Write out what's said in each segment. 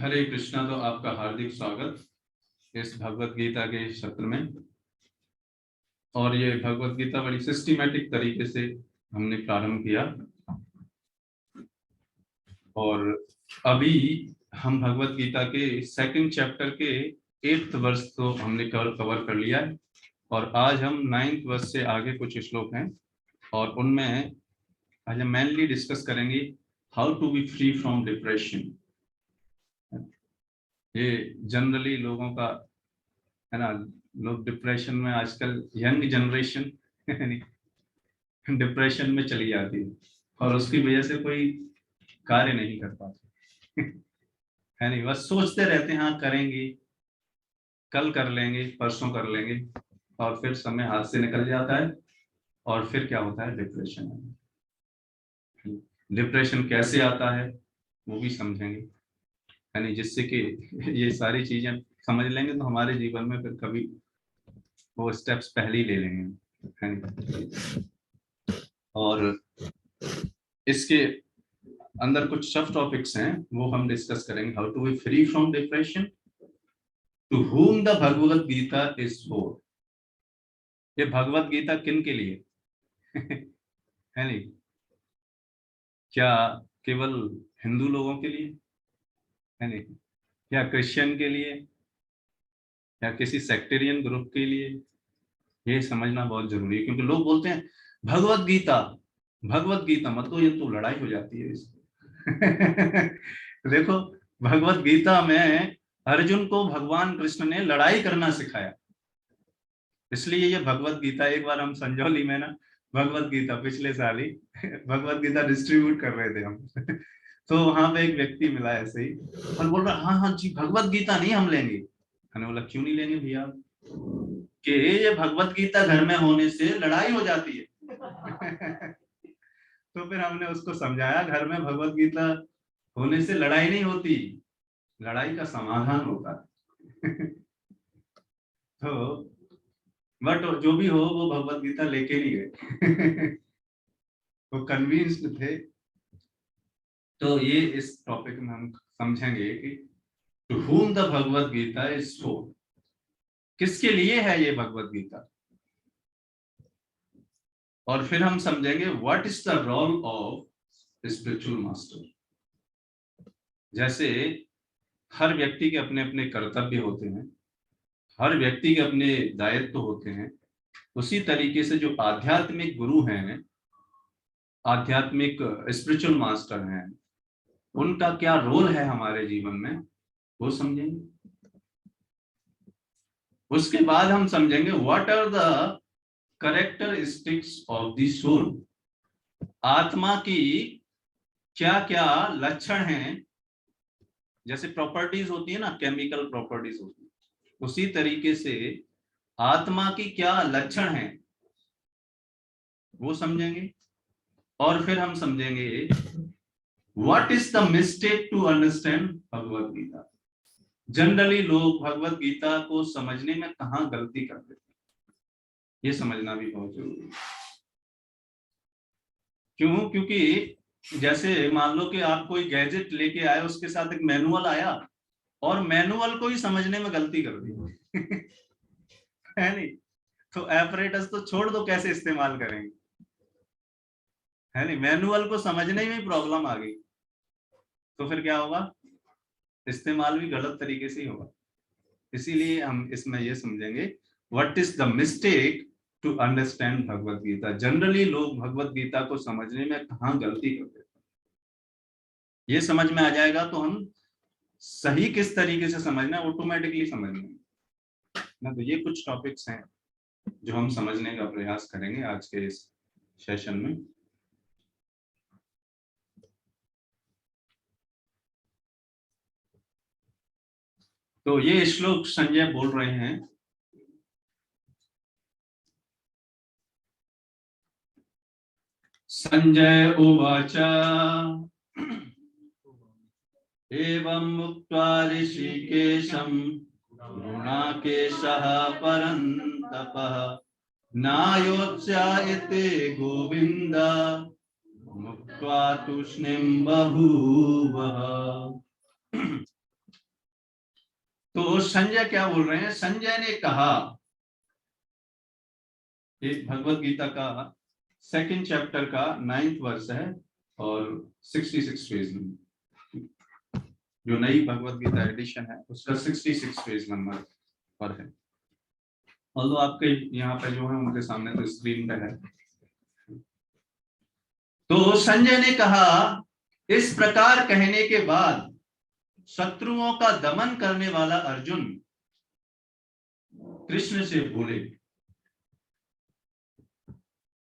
हरे कृष्णा। तो आपका हार्दिक स्वागत इस भगवत गीता के सत्र में। और ये भगवत गीता बड़ी सिस्टमैटिक तरीके से हमने प्रारंभ किया और अभी हम भगवत गीता के सेकंड चैप्टर के 8th वर्ष तो हमने कवर कर लिया है और आज हम 9th वर्ष से आगे कुछ श्लोक हैं और उनमें आज हम मेनली डिस्कस करेंगे how to be free from depression. ये जनरली लोगों का है ना, लोग डिप्रेशन में आजकल यंग जनरेशन डिप्रेशन में चली जाती है और उसकी वजह से कोई कार्य नहीं कर पाते है नहीं, बस सोचते रहते हैं हाँ करेंगे, कल कर लेंगे, परसों कर लेंगे और फिर समय हाथ से निकल जाता है और फिर क्या होता है, डिप्रेशन। डिप्रेशन कैसे आता है वो भी समझेंगे, यानी जिससे कि ये सारी चीजें समझ लेंगे तो हमारे जीवन में फिर कभी वो स्टेप्स पहले ही ले लेंगे, है नहीं। और इसके अंदर कुछ सब टॉपिक्स हैं वो हम डिस्कस करेंगे। How to be free from depression, to whom the Bhagavad Gita is for. ये भगवत गीता किन के लिए है नहीं, क्या केवल हिंदू लोगों के लिए है नहीं, या क्रिश्चियन के लिए, या किसी सेक्टेरियन ग्रुप के लिए? ये समझना बहुत जरूरी है क्योंकि लोग बोलते हैं भगवत गीता, भगवत गीता मत तो ये तो लड़ाई हो जाती है देखो, भगवत गीता में अर्जुन को भगवान कृष्ण ने लड़ाई करना सिखाया, इसलिए ये भगवत गीता। एक बार हम संजौली में ना भगवत गीता पिछले साल ही भगवत गीता डिस्ट्रीब्यूट कर रहे थे हम तो वहां पे एक व्यक्ति मिला ऐसे ही और बोल रहा हाँ हाँ जी भगवत गीता नहीं हम लेंगे। मैंने बोला क्यों नहीं लेंगे भैया, कि ये भगवत गीता घर में होने से लड़ाई हो जाती है तो फिर हमने उसको समझाया घर में भगवत गीता होने से लड़ाई नहीं होती, लड़ाई का समाधान होता है तो बट जो भी हो वो भगवत गीता लेके नहीं गए वो कन्विंस्ड थे। तो ये इस टॉपिक में हम समझेंगे कि to whom the Bhagavad Gita is for, किसके लिए है ये भगवत गीता। और फिर हम समझेंगे what is the role of spiritual master. जैसे हर व्यक्ति के अपने अपने कर्तव्य होते हैं, हर व्यक्ति के अपने दायित्व होते हैं, उसी तरीके से जो आध्यात्मिक गुरु हैं, आध्यात्मिक स्पिरिचुअल मास्टर हैं, उनका क्या रोल है हमारे जीवन में वो समझेंगे। उसके बाद हम समझेंगे what are the characteristics of the soul. आत्मा की क्या क्या लक्षण हैं, जैसे प्रॉपर्टीज होती है ना, केमिकल प्रॉपर्टीज होती है, उसी तरीके से आत्मा की क्या लक्षण हैं वो समझेंगे। और फिर हम समझेंगे what is the mistake to understand Bhagavad Gita. Generally लोग भगवत गीता को समझने में कहाँ गलती करते हैं, ये समझना भी बहुत जरूरी है। क्यों? क्योंकि जैसे मान लो कि आप कोई गैजेट लेके आए, उसके साथ एक मैनुअल आया और मैनुअल को ही समझने में गलती कर दी है नहीं, तो एपरेटस तो छोड़ दो, कैसे इस्तेमाल करेंगे, है नहीं। मैनुअल को समझने में प्रॉब्लम आ गई तो फिर क्या होगा, इस्तेमाल भी गलत तरीके से ही होगा। इसीलिए हम इसमें ये समझेंगे what is the mistake to understand Bhagavad Gita. Generally लोग भगवत गीता को समझने में कहाँ गलती करते हैं, ये समझ में आ जाएगा तो हम सही किस तरीके से समझना है ऑटोमेटिकली समझ लेंगे ना। तो ये कुछ टॉपिक्स हैं जो हम समझने का प्रयास करेंगे आज के इस सेशन में। तो ये श्लोक संजय बोल रहे हैं, संजय उवाच एवं मुक्त्वा ऋषिकेशं गुणाकेशः परन्तपः नायोत्स्यते गोविन्द मुक्त्वा तूष्णीं बभूवः। तो संजय क्या बोल रहे हैं, संजय ने कहा, ये भगवत गीता का 2nd चैप्टर का 9th वर्स है और 66 पेज नंबर, जो नई भगवत गीता एडिशन है उसका 66 पेज नंबर पर है। और आपके यहाँ पे जो है उनके सामने तो स्क्रीन पे है। तो संजय ने कहा, इस प्रकार कहने के बाद शत्रुओं का दमन करने वाला अर्जुन कृष्ण से बोले,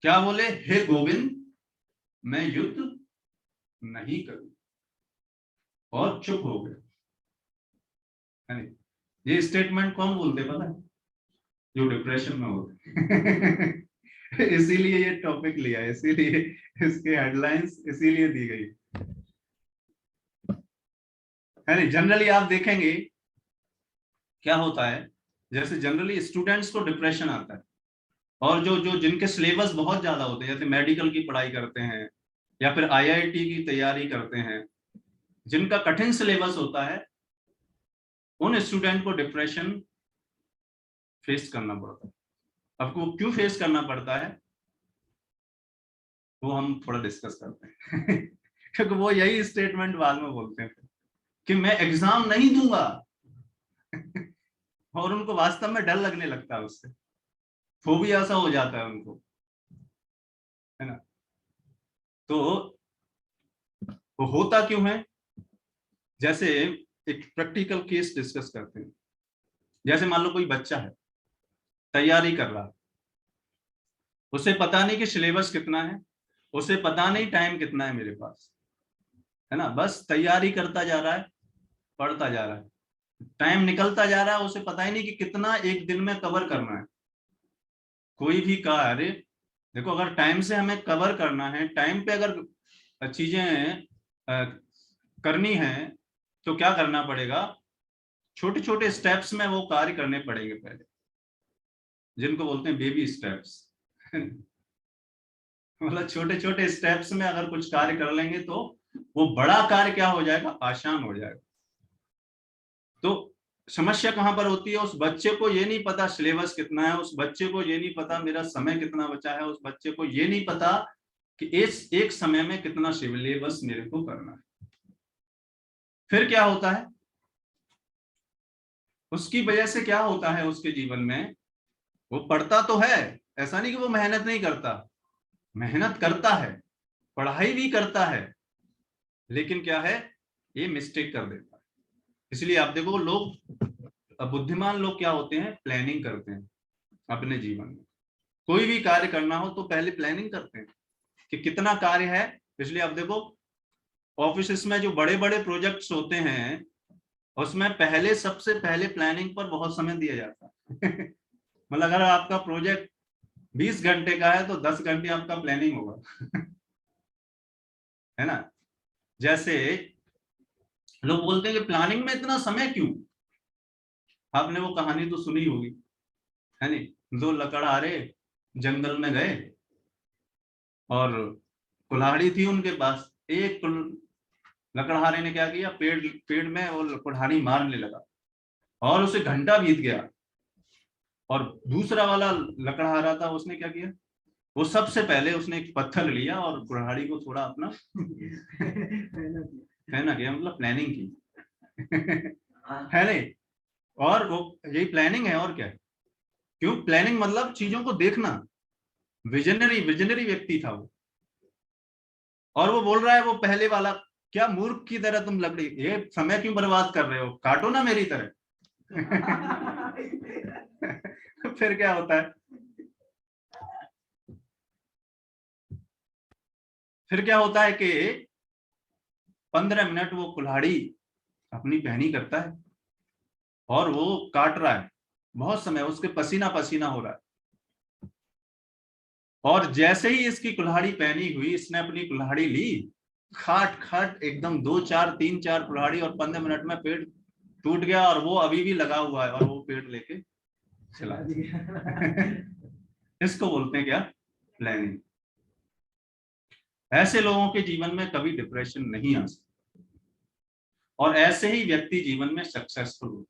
क्या बोले, हे गोविंद, मैं युद्ध नहीं करूं, और चुप हो गए। ये स्टेटमेंट कौन बोलते पता है, जो डिप्रेशन में होते इसीलिए ये टॉपिक लिया, इसीलिए इसके हेडलाइंस इसीलिए दी गई है। जनरली आप देखेंगे क्या होता है, जैसे जनरली स्टूडेंट्स को डिप्रेशन आता है, और जो जो जिनके सिलेबस बहुत ज्यादा होते हैं, जैसे मेडिकल की पढ़ाई करते हैं या फिर आईआईटी की तैयारी करते हैं, जिनका कठिन सिलेबस होता है, उन स्टूडेंट को डिप्रेशन फेस करना पड़ता है। आपको क्यों फेस करना पड़ता है वो हम थोड़ा डिस्कस करते हैं क्योंकि वो यही स्टेटमेंट बाद में बोलते हैं कि मैं एग्जाम नहीं दूंगा और उनको वास्तव में डर लगने लगता है, उससे फोबिया सा हो जाता है उनको, है ना। तो वो होता क्यों है, जैसे एक प्रैक्टिकल केस डिस्कस करते हैं। जैसे मान लो कोई बच्चा है, तैयारी कर रहा है, उसे पता नहीं कि सिलेबस कितना है, उसे पता नहीं टाइम कितना है मेरे पास, है ना, बस तैयारी करता जा रहा है, पढ़ता जा रहा है, टाइम निकलता जा रहा है, उसे पता ही नहीं कि कितना एक दिन में कवर करना है। कोई भी कार्य देखो, अगर टाइम से हमें कवर करना है, टाइम पे अगर चीजें करनी है, तो क्या करना पड़ेगा, छोटे छोटे स्टेप्स में वो कार्य करने पड़ेंगे पहले, जिनको बोलते हैं बेबी स्टेप्स मतलब छोटे छोटे स्टेप्स में अगर कुछ कार्य कर लेंगे तो वो बड़ा कार्य क्या हो जाएगा, आसान हो जाएगा। तो समस्या कहां पर होती है, उस बच्चे को ये नहीं पता सिलेबस कितना है, उस बच्चे को ये नहीं पता मेरा समय कितना बचा है, उस बच्चे को ये नहीं पता कि इस एक समय में कितना सिलेबस मेरे को करना है। फिर क्या होता है, उसकी वजह से क्या होता है उसके जीवन में, वो पढ़ता तो है, ऐसा नहीं कि वो मेहनत नहीं करता, मेहनत करता है, पढ़ाई भी करता है, लेकिन क्या है, ये मिस्टेक कर देता है। इसलिए आप देखो, लोग बुद्धिमान लोग क्या होते हैं, प्लानिंग करते हैं अपने जीवन में। कोई भी कार्य करना हो तो पहले प्लानिंग करते हैं कि कितना कार्य है। इसलिए आप देखो, ऑफिस में जो बड़े बड़े प्रोजेक्ट्स होते हैं, उसमें पहले सबसे पहले प्लानिंग पर बहुत समय दिया जाता है मतलब अगर आपका प्रोजेक्ट 20 घंटे का है तो 10 घंटे आपका प्लानिंग होगा है ना। जैसे लोग बोलते हैं कि प्लानिंग में इतना समय क्यों, आपने वो कहानी तो सुनी होगी, है नहीं, दो लकड़हारे जंगल में गए और कुल्हाड़ी थी उनके पास। एक लकड़हारे ने क्या किया, पेड़ पेड़ में वो कुल्हाड़ी मारने लगा और उसे घंटा बीत गया। और दूसरा वाला लकड़हारा था, उसने क्या किया, वो सबसे पहले उसने एक पत्थर लिया और कुल्हाड़ी को थोड़ा अपना पहना गया, मतलब प्लानिंग की है नहीं। और वो यही प्लानिंग है, और क्या है। क्यों प्लानिंग, मतलब चीजों को देखना, विजनरी विजनरी व्यक्ति था वो। और वो बोल रहा है, वो पहले वाला, क्या मूर्ख की तरह तुम लकड़ी, ये समय क्यों बर्बाद कर रहे हो, काटो ना मेरी तरह फिर क्या होता है, फिर क्या होता है कि 15 मिनट वो कुल्हाड़ी अपनी पहनी करता है और वो काट रहा है, बहुत समय उसके पसीना पसीना हो रहा है। और जैसे ही इसकी कुल्हाड़ी पहनी हुई, इसने अपनी कुल्हाड़ी ली, खाट खाट एकदम 2 4 3 4 कुल्हाड़ी, और 15 मिनट में पेड़ टूट गया और वो अभी भी लगा हुआ है और वो पेड़ लेके चला इसको बोलते हैं क्या, प्लानिंग। ऐसे लोगों के जीवन में कभी डिप्रेशन नहीं आ सकता और ऐसे ही व्यक्ति जीवन में सक्सेसफुल होते।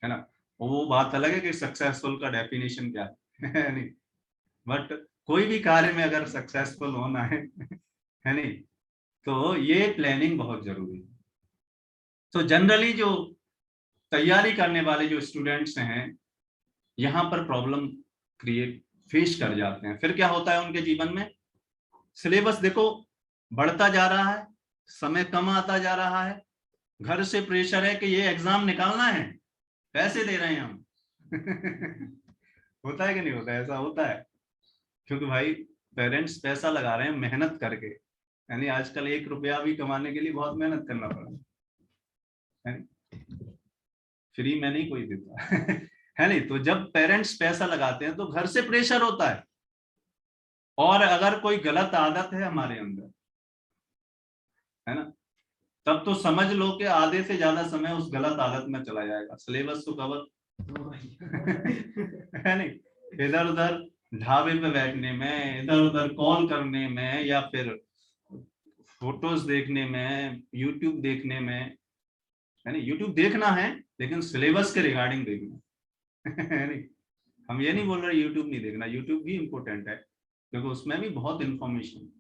है ना। वो बात अलग है कि सक्सेसफुल का डेफिनेशन क्या है नहीं, बट कोई भी कार्य में अगर सक्सेसफुल होना है नहीं, तो ये प्लानिंग बहुत जरूरी है। तो जनरली जो तैयारी करने वाले जो स्टूडेंट्स हैं, यहाँ पर प्रॉब्लम क्रिएट फेस कर जाते हैं। फिर क्या होता है उनके जीवन में, सिलेबस देखो बढ़ता जा रहा है, समय कम आता जा रहा है, घर से प्रेशर है कि ये एग्जाम निकालना है, पैसे दे रहे हैं हम होता है कि नहीं होता है? ऐसा होता है, क्योंकि भाई पेरेंट्स पैसा लगा रहे हैं मेहनत करके, यानी आजकल 1 रुपया भी कमाने के लिए बहुत मेहनत करना पड़ता है, फ्री में नहीं कोई देता है नहीं। तो जब पेरेंट्स पैसा लगाते हैं तो घर से प्रेशर होता है, और अगर कोई गलत आदत है हमारे अंदर, है ना, तब तो समझ लो कि आधे से ज्यादा समय उस गलत आदत में चला जाएगा। सिलेबस तो कवर है नहीं, इधर उधर ढाबे पे बैठने में, इधर उधर कॉल करने में, या फिर फोटोज देखने में, यूट्यूब देखने में, है नहीं। यूट्यूब देखना है लेकिन सिलेबस के रिगार्डिंग देखना है नहीं। हम ये नहीं बोल रहे यूट्यूब नहीं देखना, यूट्यूब भी इंपॉर्टेंट है क्योंकि उसमें भी बहुत इंफॉर्मेशन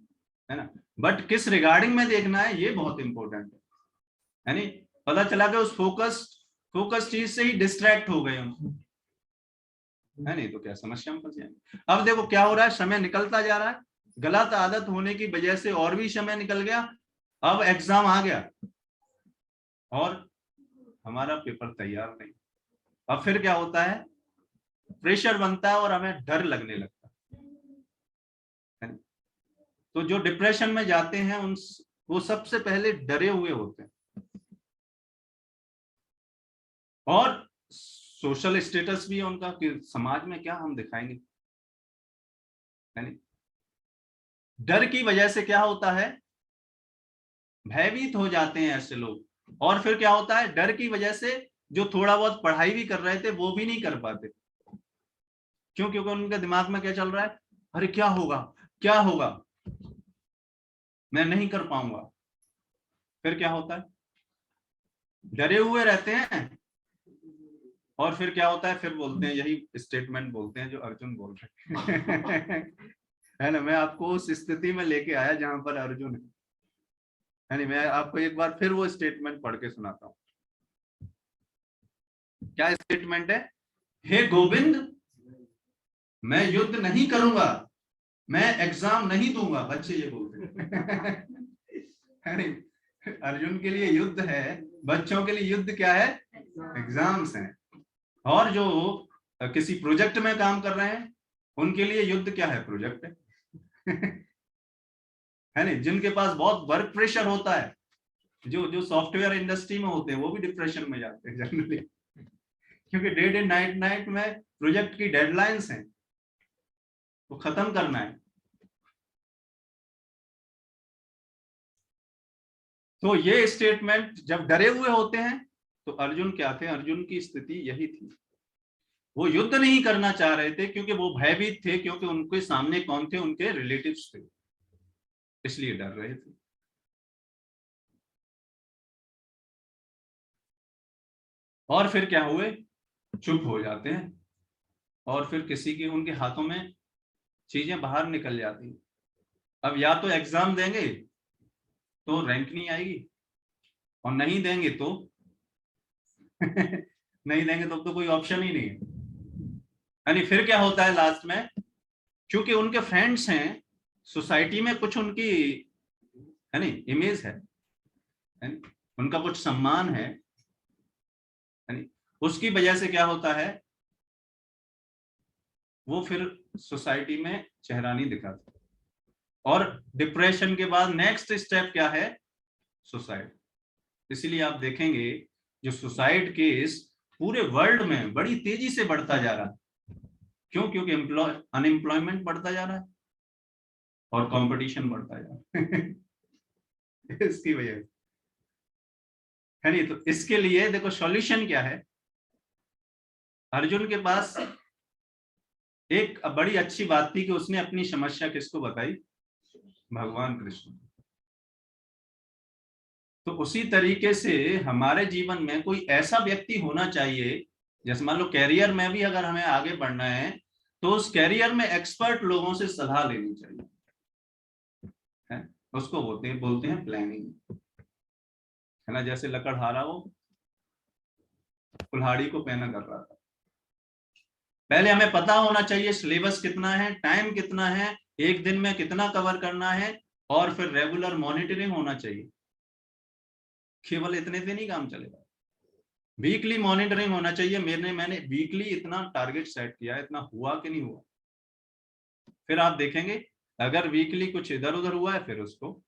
है ना, बट किस रिगार्डिंग में देखना है ये बहुत इंपॉर्टेंट है नहीं। पता चला कि उस फोकस चीज से ही डिस्ट्रैक्ट हो गए हम, है नहीं, तो क्या समस्या में फंस जाएंगे। अब देखो क्या हो रहा है, समय निकलता जा रहा है, गलत आदत होने की वजह से और भी समय निकल गया, अब एग्जाम आ गया और हमारा पेपर तैयार नहीं। अब फिर क्या होता है, प्रेशर बनता है और हमें डर लगने लगता है। तो जो डिप्रेशन में जाते हैं उन वो सबसे पहले डरे हुए होते हैं, और सोशल स्टेटस भी है उनका कि समाज में क्या हम दिखाएंगे, है नहीं। डर की वजह से क्या होता है, भयभीत हो जाते हैं ऐसे लोग, और फिर क्या होता है, डर की वजह से जो थोड़ा बहुत पढ़ाई भी कर रहे थे वो भी नहीं कर पाते। क्यों? क्योंकि उनके दिमाग में क्या चल रहा है, अरे क्या होगा, क्या होगा, मैं नहीं कर पाऊंगा। फिर क्या होता है, डरे हुए रहते हैं, और फिर क्या होता है, फिर बोलते हैं यही स्टेटमेंट बोलते हैं जो अर्जुन बोल रहे है ना। मैं आपको उस स्थिति में लेके आया जहां पर अर्जुन है नहीं। मैं आपको एक बार फिर वो स्टेटमेंट पढ़ के सुनाता हूँ। क्या स्टेटमेंट है, हे गोविंद, मैं युद्ध नहीं करूंगा, मैं एग्जाम नहीं दूंगा। बच्चे ये बोलते है नहीं, अर्जुन के लिए युद्ध है, बच्चों के लिए युद्ध क्या है, एग्जाम्स हैं। और जो किसी प्रोजेक्ट में काम कर रहे हैं उनके लिए युद्ध क्या है, प्रोजेक्ट है है नहीं। जिनके पास बहुत वर्क प्रेशर होता है, जो जो सॉफ्टवेयर इंडस्ट्री में होते हैं वो भी डिप्रेशन में जाते हैं जनरली, क्योंकि डे डे नाइट नाइट में प्रोजेक्ट की डेडलाइंस हैं, वो खत्म करना है। तो ये स्टेटमेंट जब डरे हुए होते हैं, तो अर्जुन क्या थे, अर्जुन की स्थिति यही थी। वो युद्ध नहीं करना चाह रहे थे क्योंकि वो भयभीत थे, क्योंकि उनके सामने कौन थे, उनके रिलेटिव्स थे, इसलिए डर रहे थे। और फिर क्या हुए, चुप हो जाते हैं, और फिर किसी के उनके हाथों में चीजें बाहर निकल जाती हैं। अब या तो एग्जाम देंगे तो रैंक नहीं आएगी, और नहीं देंगे तो नहीं देंगे तो कोई ऑप्शन ही नहीं है, यानी फिर क्या होता है लास्ट में, क्योंकि उनके फ्रेंड्स हैं, सोसाइटी में कुछ उनकी है नहीं इमेज है नहीं? उनका कुछ सम्मान है नहीं? उसकी वजह से क्या होता है, वो फिर सोसाइटी में चेहरा नहीं दिखाता। और डिप्रेशन के बाद नेक्स्ट स्टेप क्या है, सुसाइड। इसीलिए आप देखेंगे जो सुसाइड केस पूरे वर्ल्ड में बड़ी तेजी से बढ़ता जा रहा है। क्यों? क्योंकि अनएम्प्लॉयमेंट बढ़ता जा रहा है और कंपटीशन बढ़ता जा रहा है इसकी वजह से, है नहीं। तो इसके लिए देखो सॉल्यूशन क्या है, अर्जुन के पास एक बड़ी अच्छी बात थी कि उसने अपनी समस्या किसको बताई, भगवान कृष्ण। तो उसी तरीके से हमारे जीवन में कोई ऐसा व्यक्ति होना चाहिए जैसे मान लो कैरियर में भी अगर हमें आगे बढ़ना है तो उस कैरियर में एक्सपर्ट लोगों से सलाह लेनी चाहिए, है? उसको बोलते हैं प्लानिंग, है ना। जैसे लकड़हारा वो कुल्हाड़ी को पहना कर रहा था, पहले हमें पता होना चाहिए सिलेबस कितना है, टाइम कितना है, एक दिन में कितना कवर करना है, और फिर रेगुलर मॉनिटरिंग होना चाहिए। केवल इतने से नहीं काम चलेगा, वीकली मॉनिटरिंग होना चाहिए। मैंने वीकली इतना टारगेट सेट किया, इतना हुआ कि नहीं हुआ। फिर आप देखेंगे अगर वीकली कुछ इधर उधर हुआ है, फिर उसको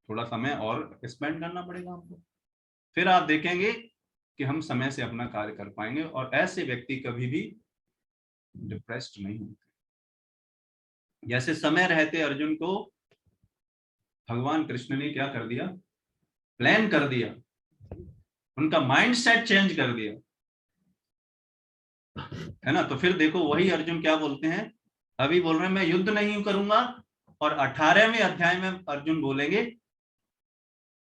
थोड़ा समय और स्पेंड करना पड़ेगा हमको। फिर आप देखेंगे कि हम समय से अपना कार्य कर पाएंगे, और ऐसे व्यक्ति कभी भी डिप्रेस्ड नहीं होते। जैसे समय रहते अर्जुन को भगवान कृष्ण ने क्या कर दिया, प्लान कर दिया, उनका माइंड सेट चेंज कर दिया, है ना। तो फिर देखो वही अर्जुन क्या बोलते हैं, अभी बोल रहे हैं मैं युद्ध नहीं करूंगा, और 18वें अध्याय में अर्जुन बोलेंगे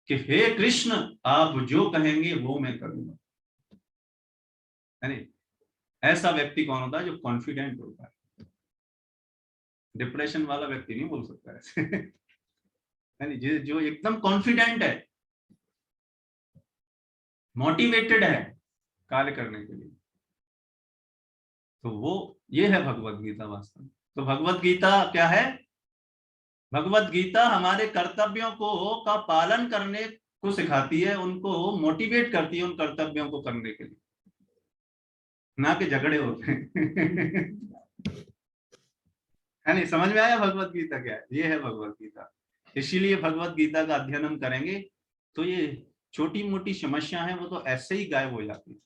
कि हे कृष्ण आप जो कहेंगे वो मैं करूंगा, है नहीं। ऐसा व्यक्ति कौन होता है, जो कॉन्फिडेंट होता है। डिप्रेशन वाला व्यक्ति नहीं बोल सकता ऐसे, है नहीं। जो एकदम कॉन्फिडेंट है, मोटिवेटेड है कार्य करने के लिए, तो वो ये है भगवत गीता वास्तव में। तो भगवत गीता क्या है, भगवत गीता हमारे कर्तव्यों को का पालन करने को सिखाती है, उनको मोटिवेट करती है उन कर्तव्यों को करने के लिए, ना कि झगड़े होते हैं। है नहीं, समझ में आया भगवत गीता क्या है, ये है भगवत गीता। इसीलिए भगवत गीता का अध्ययन हम करेंगे तो ये छोटी मोटी समस्या है वो तो ऐसे ही गायब हो जाती है।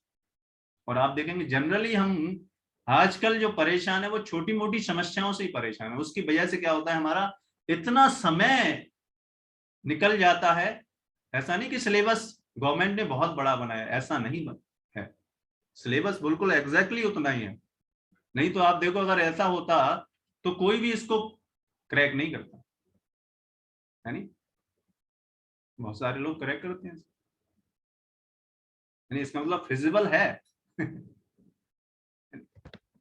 और आप देखेंगे जनरली हम आजकल जो परेशान है वो छोटी मोटी समस्याओं से ही परेशान है। उसकी वजह से क्या होता है, हमारा इतना समय निकल जाता है। ऐसा नहीं कि सिलेबस गवर्नमेंट ने बहुत बड़ा बनाया, ऐसा नहीं है, सिलेबस बिल्कुल एग्जैक्टली उतना ही है। नहीं तो आप देखो अगर ऐसा होता तो कोई भी इसको क्रैक नहीं करता, है नहीं। बहुत सारे लोग क्रैक करते हैं, यानी इसका मतलब फिजिबल है।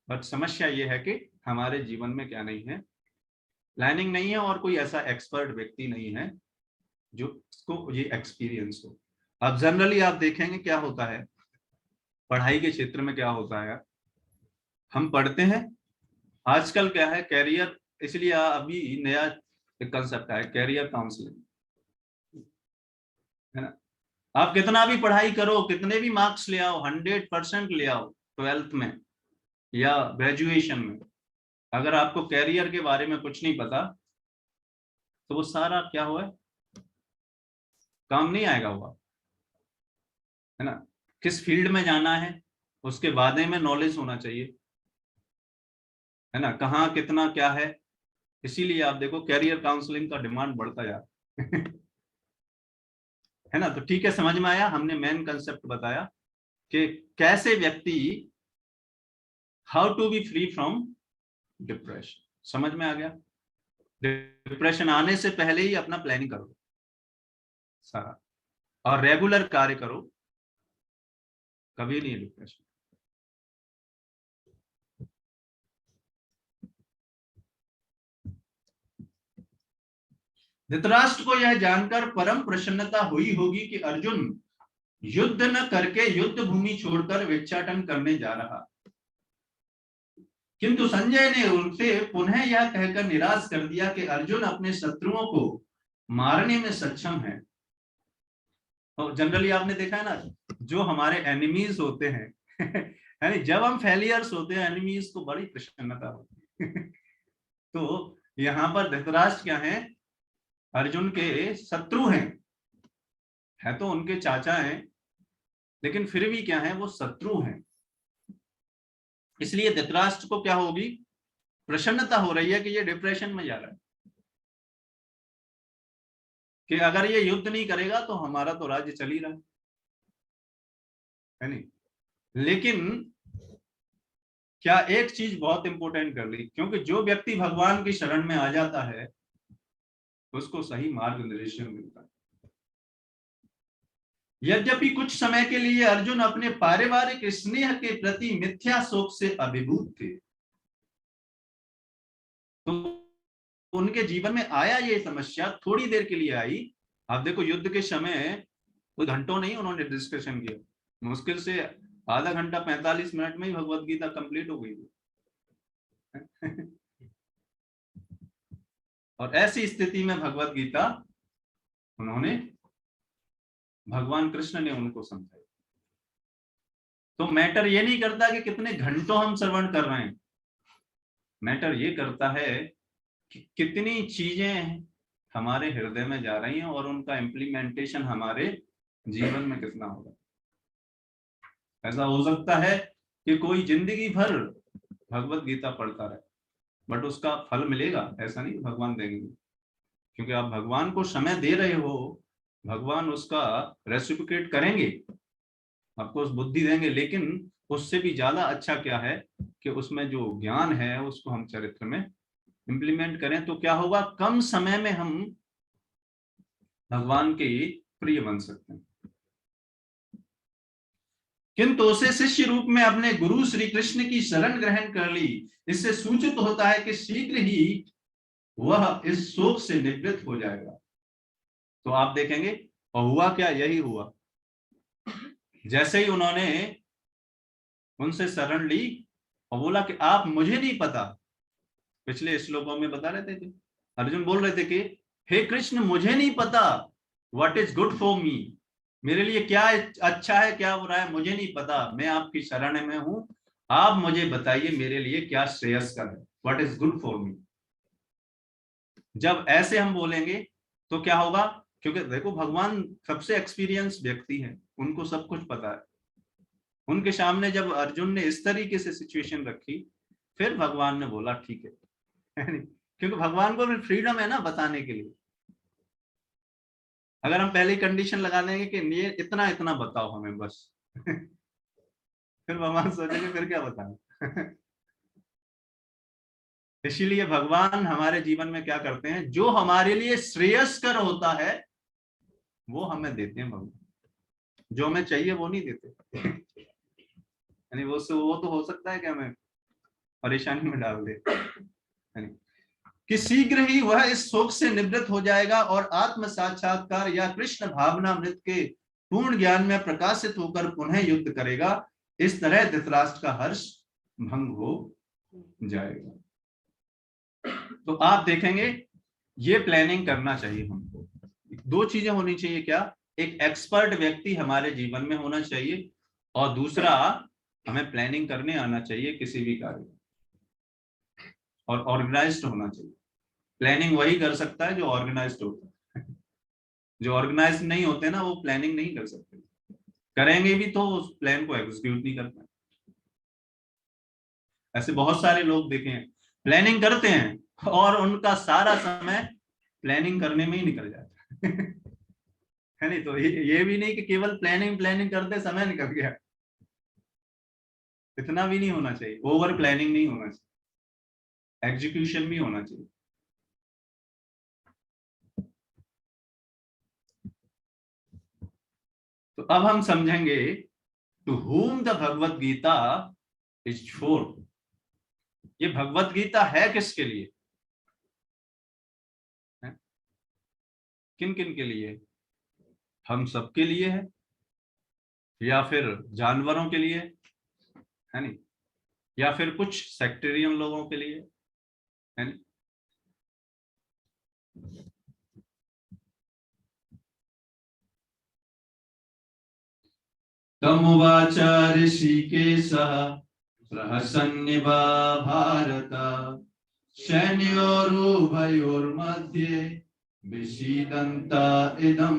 बट समस्या ये है कि हमारे जीवन में क्या नहीं है, प्लानिंग नहीं है, और कोई ऐसा एक्सपर्ट व्यक्ति नहीं है जो इसको ये एक्सपीरियंस हो। अब जनरली आप देखेंगे क्या होता है पढ़ाई के क्षेत्र में, क्या होता है हम पढ़ते हैं आजकल क्या है कैरियर, इसलिए अभी नया एक कंसेप्ट है कैरियर काउंसलिंग, है ना। आप कितना भी पढ़ाई करो, कितने भी मार्क्स ले आओ, 100% ले आओ 12th में या ग्रेजुएशन में, अगर आपको कैरियर के बारे में कुछ नहीं पता तो वो सारा क्या हुआ है, काम नहीं आएगा हुआ, है ना। किस फील्ड में जाना है उसके बारे में नॉलेज होना चाहिए, है ना, कहाँ कितना क्या है। इसीलिए आप देखो कैरियर काउंसलिंग का डिमांड बढ़ता जा रहा है। है ना। तो ठीक है, समझ में आया, हमने मेन कंसेप्ट बताया कि कैसे व्यक्ति, how to be free from depression. समझ में आ गया। डिप्रेशन आने से पहले ही अपना प्लानिंग करो सारा, और रेगुलर कार्य करो, कभी नहीं डिप्रेशन। धृतराष्ट्र को यह जानकर परम प्रसन्नता हुई होगी कि अर्जुन युद्ध न करके युद्ध भूमि छोड़कर भिक्षाटन करने जा रहा, किंतु संजय ने उनसे पुनः यह कहकर निराश कर दिया कि अर्जुन अपने शत्रुओं को मारने में सक्षम है। तो जनरली आपने देखा है ना, जो हमारे एनिमीज होते हैं, यानी जब हम फेलियर्स होते हैं एनिमीज को बड़ी प्रसन्नता होती है। तो यहाँ पर धृतराष्ट्र क्या है, अर्जुन के शत्रु हैं, है तो उनके चाचा हैं, लेकिन फिर भी क्या है वो शत्रु हैं। इसलिए धृतराष्ट्र को क्या होगी, प्रसन्नता हो रही है कि ये डिप्रेशन में जा रहा है, कि अगर ये युद्ध नहीं करेगा तो हमारा तो राज्य चल ही रहा है नहीं। लेकिन क्या एक चीज बहुत इंपॉर्टेंट कर ली, क्योंकि जो व्यक्ति भगवान की शरण में आ जाता है उसको सही मार्ग निर्देशन मिलता है। यद्यपि कुछ समय के लिए अर्जुन अपने पारिवारिक स्नेह के प्रति मिथ्या शोक से अभिभूत थे, तो उनके जीवन में आया ये समस्या, थोड़ी देर के लिए आई। आप देखो युद्ध के समय कोई घंटों नहीं उन्होंने डिस्कशन किया, मुश्किल से आधा घंटा 45 मिनट में ही भगवत गीता कंप्लीट हो गई और ऐसी स्थिति में भगवत गीता उन्होंने, भगवान कृष्ण ने उनको समझाया। तो मैटर ये नहीं करता कि कितने घंटों हम श्रवण कर रहे हैं, मैटर ये करता है कि कितनी चीजें हमारे हृदय में जा रही हैं और उनका इम्प्लीमेंटेशन हमारे जीवन में कितना होगा। ऐसा हो सकता है कि कोई जिंदगी भर भगवत गीता पढ़ता रहे, बट उसका फल मिलेगा ऐसा नहीं भगवान देंगे, क्योंकि आप भगवान को समय दे रहे हो, भगवान उसका रेसिप्रोकेट करेंगे, आपको उस बुद्धि देंगे। लेकिन उससे भी ज्यादा अच्छा क्या है कि उसमें जो ज्ञान है उसको हम चरित्र में इंप्लीमेंट करें, तो क्या होगा, कम समय में हम भगवान के प्रिय बन सकते हैं। किंतु उसे शिष्य रूप में अपने गुरु श्री कृष्ण की शरण ग्रहण कर ली, इससे सूचित होता है कि शीघ्र ही वह इस शोक से निवृत्त हो जाएगा। तो आप देखेंगे, और हुआ क्या, यही हुआ। जैसे ही उन्होंने उनसे शरण ली और बोला कि आप मुझे नहीं पता, पिछले श्लोकों में बता रहे थे, अर्जुन बोल रहे थे कि हे कृष्ण मुझे नहीं पता what is good for me, मेरे लिए क्या अच्छा है क्या बुरा है मुझे नहीं पता, मैं आपकी शरण में हूं, आप मुझे बताइए मेरे लिए क्या श्रेयस्कर है, what is good for me. जब ऐसे हम बोलेंगे तो क्या होगा, क्योंकि देखो भगवान सबसे एक्सपीरियंस व्यक्ति है, उनको सब कुछ पता है। उनके सामने जब अर्जुन ने इस तरीके से सिचुएशन रखी, फिर भगवान ने बोला ठीक है क्योंकि भगवान को भी फ्रीडम है ना बताने के लिए। अगर हम पहले कंडीशन लगा देंगे कि ये इतना इतना बताओ हमें बस फिर भगवान सोचेंगे फिर क्या बताएं इसीलिए भगवान हमारे जीवन में क्या करते हैं, जो हमारे लिए श्रेयस्कर होता है वो हमें देते हैं भगवान, जो हमें चाहिए वो नहीं देते यानी वो तो हो सकता है कि हमें परेशानी में डाल दे, कि शीघ्र ही वह इस शोक से निवृत्त हो जाएगा और आत्म साक्षात्कार या कृष्ण भावनामृत के पूर्ण ज्ञान में प्रकाशित होकर पुनः युद्ध करेगा। इस तरह धृतराष्ट्र का हर्ष भंग हो जाएगा। तो आप देखेंगे ये प्लानिंग करना चाहिए हमको। दो चीजें होनी चाहिए, क्या, एक एक्सपर्ट व्यक्ति हमारे जीवन में होना चाहिए और दूसरा हमें प्लानिंग करने आना चाहिए किसी भी कार्य, और ऑर्गेनाइज्ड होना चाहिए। प्लानिंग वही कर सकता है जो ऑर्गेनाइज्ड होता है जो ऑर्गेनाइज्ड नहीं होते ना वो प्लानिंग नहीं कर सकते, करेंगे भी तो उस प्लान को एग्जीक्यूट नहीं करते। ऐसे बहुत सारे लोग देखे हैं प्लानिंग करते हैं और उनका सारा समय प्लानिंग करने में ही निकल जाता है नहीं, तो ये भी नहीं कि केवल प्लानिंग प्लानिंग करते समय निकल गया, इतना भी नहीं होना चाहिए, ओवर प्लानिंग नहीं होना चाहिए, एग्जीक्यूशन भी होना चाहिए। तो अब हम समझेंगे to whom the Bhagavad Gita is for. ये भगवत गीता है किसके लिए, किन किन के लिए, हम सबके लिए है या फिर जानवरों के लिए है नहीं, या फिर कुछ सेक्टेरियन लोगों के लिए है नहीं। तमुवाच ऋषिकेशः रहसन्निवा भारत सैन्योरुभयोर्मध्ये विषीदन्ता इदं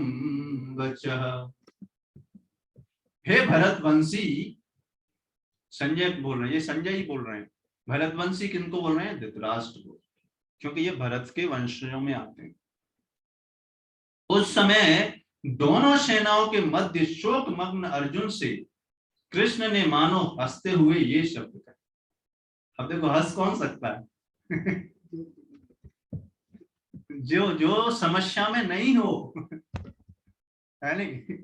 वचः। हे भरतवंशी, संजय बोल रहे हैं, ये संजय ही बोल रहे हैं। भरतवंशी किनको बोल रहे हैं, धृतराष्ट्र को, क्योंकि ये भरत के वंशजों में आते हैं। उस समय दोनों सेनाओं के मध्य शोक मग्न अर्जुन से कृष्ण ने मानो हंसते हुए ये शब्द कहा। अब देखो हंस कौन सकता है जो समस्या में नहीं हो है नहीं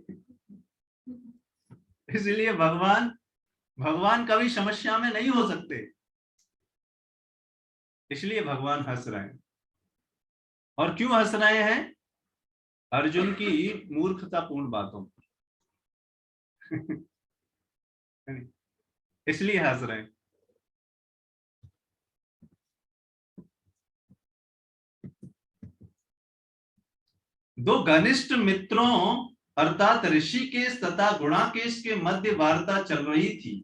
इसलिए भगवान भगवान कभी समस्या में नहीं हो सकते, इसलिए भगवान हंस रहे हैं। और क्यों हंस रहे हैं? अर्जुन की मूर्खतापूर्ण बातों इसलिए हंस रहे हैं। दो घनिष्ठ मित्रों अर्थात ऋषिकेश तथा गुणाकेश के मध्य वार्ता चल रही थी।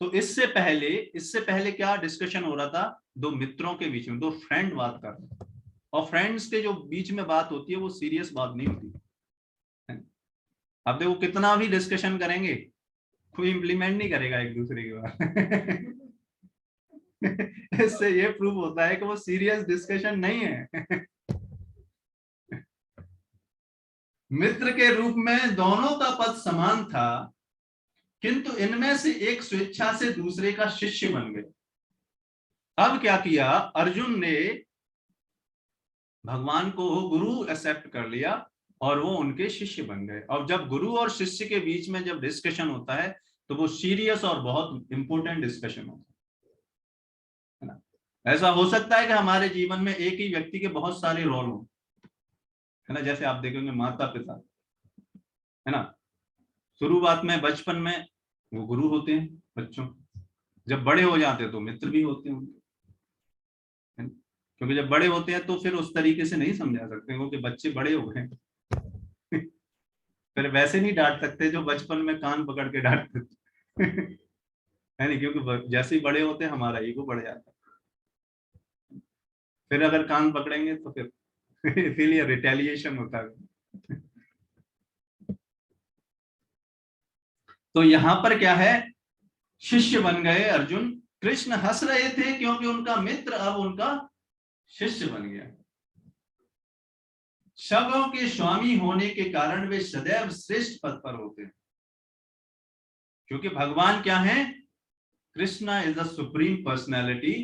तो इससे पहले क्या डिस्कशन हो रहा था? दो मित्रों के बीच में, दो फ्रेंड बात कर रहे हैं। और फ्रेंड्स के जो बीच में बात होती है वो सीरियस बात नहीं होती। अब देखो कितना भी डिस्कशन करेंगे, कोई इंप्लीमेंट नहीं करेगा एक दूसरे के बाद। इससे ये प्रूव होता है कि वो सीरियस डिस्कशन नहीं है। मित्र के रूप में दोनों का पद समान था, किंतु इनमें से एक स्वेच्छा से दूसरे का शिष्य बन गए। अब क्या किया? अर्जुन ने भगवान को गुरु एक्सेप्ट कर लिया और वो उनके शिष्य बन गए। और जब गुरु और शिष्य के बीच में जब डिस्कशन होता है तो वो सीरियस और बहुत इंपॉर्टेंट डिस्कशन होता है ना। ऐसा हो सकता है कि हमारे जीवन में एक ही व्यक्ति के बहुत सारे रोल हो, है ना। जैसे आप देखेंगे माता पिता, है ना, शुरुआत में बचपन में वो गुरु होते हैं बच्चों, जब बड़े हो जाते हैं तो मित्र भी होते हैं उनके, है ना? क्योंकि जब बड़े होते हैं तो फिर उस तरीके से नहीं समझा सकते क्योंकि बच्चे बड़े हो गए। फिर वैसे नहीं डांट सकते जो बचपन में कान पकड़ के डांटते थे। है नहीं, क्योंकि जैसे ही बड़े होते हैं हमारा ईगो बढ़ जाता है, फिर अगर कान पकड़ेंगे तो फिर इसीलिए रिटेलिएशन होता है। तो यहां पर क्या है? शिष्य बन गए अर्जुन। कृष्ण हंस रहे थे क्योंकि उनका मित्र अब उनका शिष्य बन गया। सबों के स्वामी होने के कारण वे सदैव श्रेष्ठ पद पर होते हैं, क्योंकि भगवान क्या है? Krishna is the supreme personality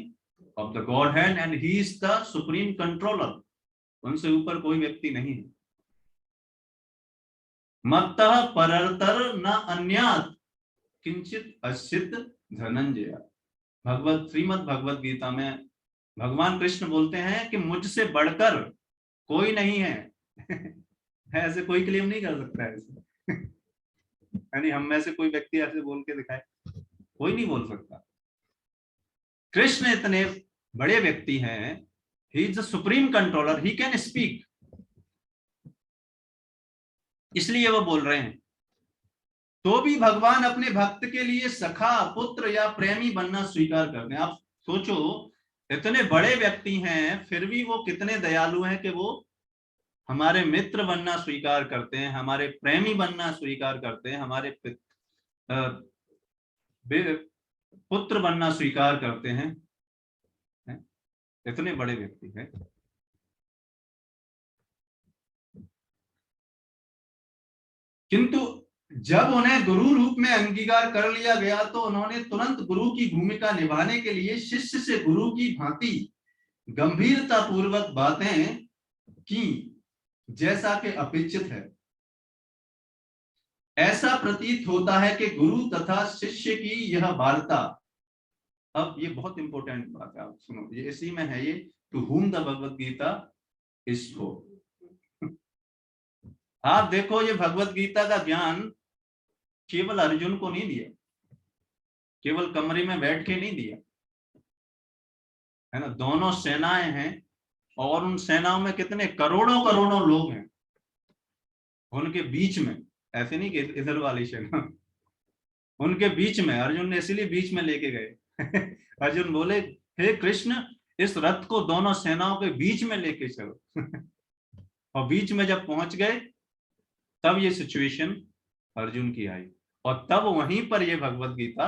of the God hand and he is the supreme controller. उनसे ऊपर कोई व्यक्ति नहीं है। मत्तः परतर न अन्यात् किंचित अस्यत् धनंजय। श्रीमद् भगवत गीता में भगवान कृष्ण बोलते हैं कि मुझसे बढ़कर कोई नहीं है। ऐसे कोई क्लेम नहीं कर सकता है ऐसे। यानी हम में से कोई व्यक्ति ऐसे बोल के दिखाए, कोई नहीं बोल सकता। कृष्ण इतने बड़े व्यक्ति हैं, he is the supreme controller, he can speak, इसलिए वो बोल रहे हैं। तो भी भगवान अपने भक्त के लिए सखा, पुत्र या प्रेमी बनना स्वीकार करते हैं। आप सोचो, इतने बड़े व्यक्ति हैं फिर भी वो कितने दयालु हैं कि वो हमारे मित्र बनना स्वीकार करते हैं, हमारे प्रेमी बनना स्वीकार करते हैं, हमारे पुत्र बनना स्वीकार करते हैं। इतने बड़े व्यक्ति हैं। किंतु जब उन्हें गुरु रूप में अंगीकार कर लिया गया तो उन्होंने तुरंत गुरु की भूमिका निभाने के लिए शिष्य से गुरु की भांति गंभीरता पूर्वक बातें की, जैसा कि अपेक्षित है। ऐसा प्रतीत होता है कि गुरु तथा शिष्य की यह वार्ता, अब ये बहुत इंपॉर्टेंट बात है, आप सुनो, ये इसी में है, ये to whom the Bhagavad Gita is for. आप देखो, ये भगवत गीता का ज्ञान केवल अर्जुन को नहीं दिया, केवल कमरे में बैठ के नहीं दिया, है ना। दोनों सेनाएं हैं और उन सेनाओं में कितने करोड़ों करोड़ों लोग हैं, उनके बीच में, ऐसे नहीं कि इधर वाली सेना, उनके बीच में अर्जुन ने इसलिए बीच में लेके गए। अर्जुन बोले, हे कृष्ण, इस रथ को दोनों सेनाओं के बीच में लेके चलो। और बीच में जब पहुंच गए तब ये सिचुएशन अर्जुन की आई और तब वहीं पर ये भगवत गीता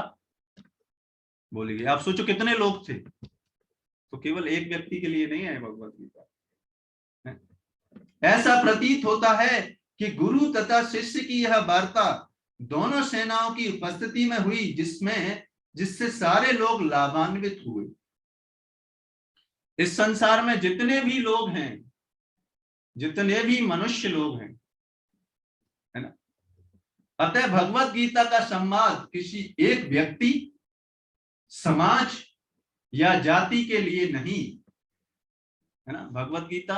बोली गई। आप सोचो कितने लोग थे, तो केवल एक व्यक्ति के लिए नहीं है भगवत गीता। ऐसा प्रतीत होता है कि गुरु तथा शिष्य की यह वार्ता दोनों सेनाओं की उपस्थिति में हुई, जिससे सारे लोग लाभान्वित हुए। इस संसार में जितने भी लोग हैं, जितने भी मनुष्य लोग हैं, है ना, अतः भगवत गीता का संवाद किसी एक व्यक्ति, समाज या जाति के लिए नहीं है ना। भगवत गीता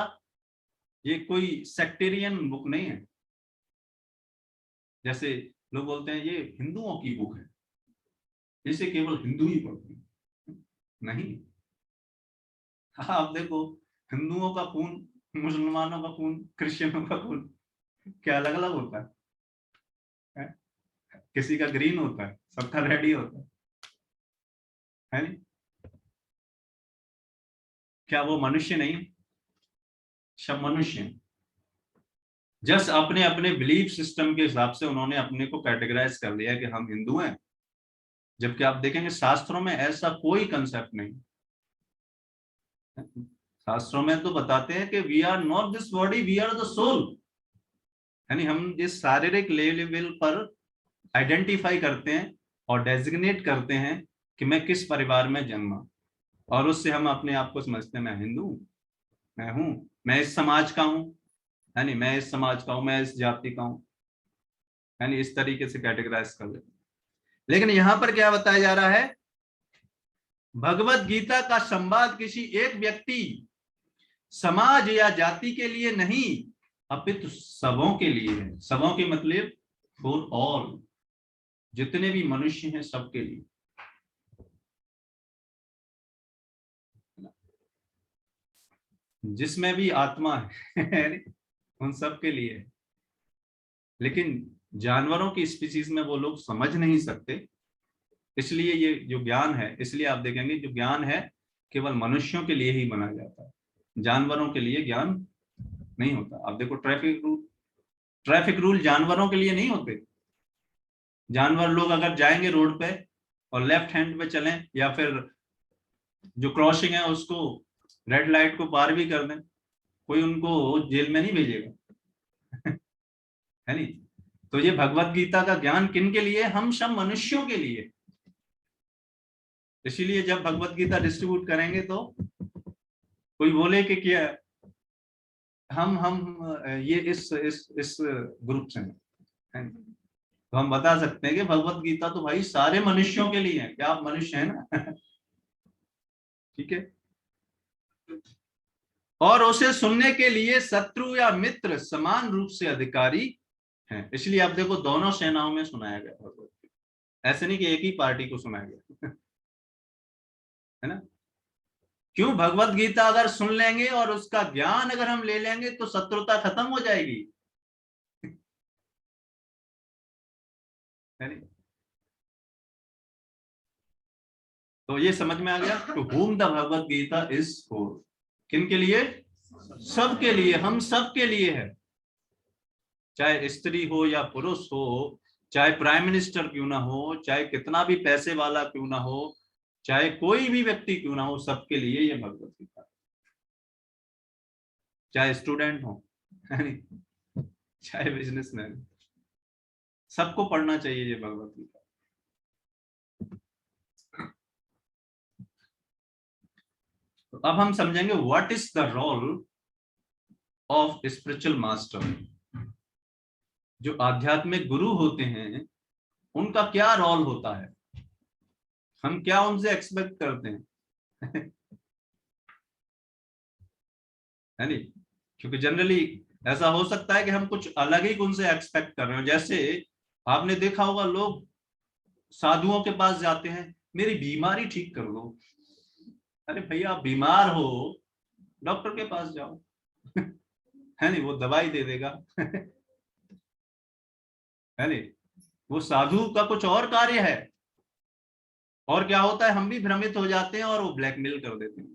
ये कोई सेक्टेरियन बुक नहीं है, जैसे लोग बोलते हैं ये हिंदुओं की बुक है, इसे केवल हिंदू ही पढ़ते हैं। नहीं, आप देखो, हिंदुओं का खून, मुसलमानों का खून, क्रिश्चियनों का खून क्या अलग अलग होता है? किसी का ग्रीन होता है, सबका रेडी होता है नहीं? क्या वो मनुष्य नहीं? सब मनुष्य हैं। जस्ट अपने अपने बिलीफ सिस्टम के हिसाब से उन्होंने अपने को कैटेगराइज कर लिया कि हम हिंदू हैं, जबकि आप देखेंगे शास्त्रों में ऐसा कोई कंसेप्ट नहीं। शास्त्रों में तो बताते हैं कि we are not this body, we are the soul, यानी हम जिस शारीरिक लेवल पर आइडेंटिफाई करते हैं और डेजिग्नेट करते हैं कि मैं किस परिवार में जन्मा, और उससे हम अपने आप को समझते हैं मैं हिंदू, मैं हूं, मैं इस समाज का हूं, यानी मैं इस समाज का हूं, मैं इस जाति का हूं, यानी इस तरीके से कैटेगराइज कर लेते हैं। लेकिन यहां पर क्या बताया जा रहा है? भगवत गीता का संवाद किसी एक व्यक्ति, समाज या जाति के लिए नहीं, अपितु सबों के लिए है। सबों के मतलब फॉर ऑल, जितने भी मनुष्य हैं सबके लिए। जिसमें भी आत्मा है उन सब के लिए है। लेकिन जानवरों की स्पीसीज में वो लोग समझ नहीं सकते, इसलिए ये जो ज्ञान है, इसलिए आप देखेंगे जो ज्ञान है केवल मनुष्यों के लिए ही बनाया जाता है, जानवरों के लिए ज्ञान नहीं होता। आप देखो ट्रैफिक रूल जानवरों के लिए नहीं होते। जानवर लोग अगर जाएंगे रोड पे और लेफ्ट हैंड पे चलें, या फिर जो क्रॉसिंग है उसको रेड लाइट को पार भी कर दें, कोई उनको जेल में नहीं भेजेगा है नहीं? तो ये भगवत गीता का ज्ञान किन के लिए? हम सब मनुष्यों के लिए। इसीलिए जब भगवत गीता डिस्ट्रीब्यूट करेंगे तो कोई बोले कि क्या हम ये इस ग्रुप से हैं, तो हम बता सकते हैं कि भगवत गीता तो भाई सारे मनुष्यों के लिए है। क्या आप मनुष्य हैं ना? ठीक है। और उसे सुनने के लिए शत्रु या मित्र समान रूप से अधिकारी हैं। इसलिए आप देखो दोनों सेनाओं में सुनाया गया भगवत गीता, ऐसे नहीं कि एक ही पार्टी को सुनाया गया है ना। क्यों? भगवत गीता अगर सुन लेंगे और उसका ज्ञान अगर हम ले लेंगे तो शत्रुता खत्म हो जाएगी है नहीं? तो ये समझ में आ गया to whom the Bhagavad Gita is for. किन के लिए? सबके लिए, हम सबके लिए है। चाहे स्त्री हो या पुरुष हो, चाहे प्राइम मिनिस्टर क्यों ना हो, चाहे कितना भी पैसे वाला क्यों ना हो, चाहे कोई भी व्यक्ति क्यों ना हो, सबके लिए ये भगवत गीता। चाहे स्टूडेंट हो चाहे बिजनेसमैन, सबको पढ़ना चाहिए ये भगवत गीता। तो अब हम समझेंगे what is the role of spiritual master. जो आध्यात्मिक गुरु होते हैं उनका क्या रोल होता है, हम क्या उनसे एक्सपेक्ट करते हैं है नहीं? क्योंकि जनरली ऐसा हो सकता है कि हम कुछ अलग ही उनसे एक्सपेक्ट कर रहे हो। जैसे आपने देखा होगा लोग साधुओं के पास जाते हैं, मेरी बीमारी ठीक कर दो। अरे भैया आप बीमार हो, डॉक्टर के पास जाओ है नहीं? वो दवाई दे देगा है नहीं? वो साधु का कुछ और कार्य है। और क्या होता है, हम भी भ्रमित हो जाते हैं और वो ब्लैकमेल कर देते हैं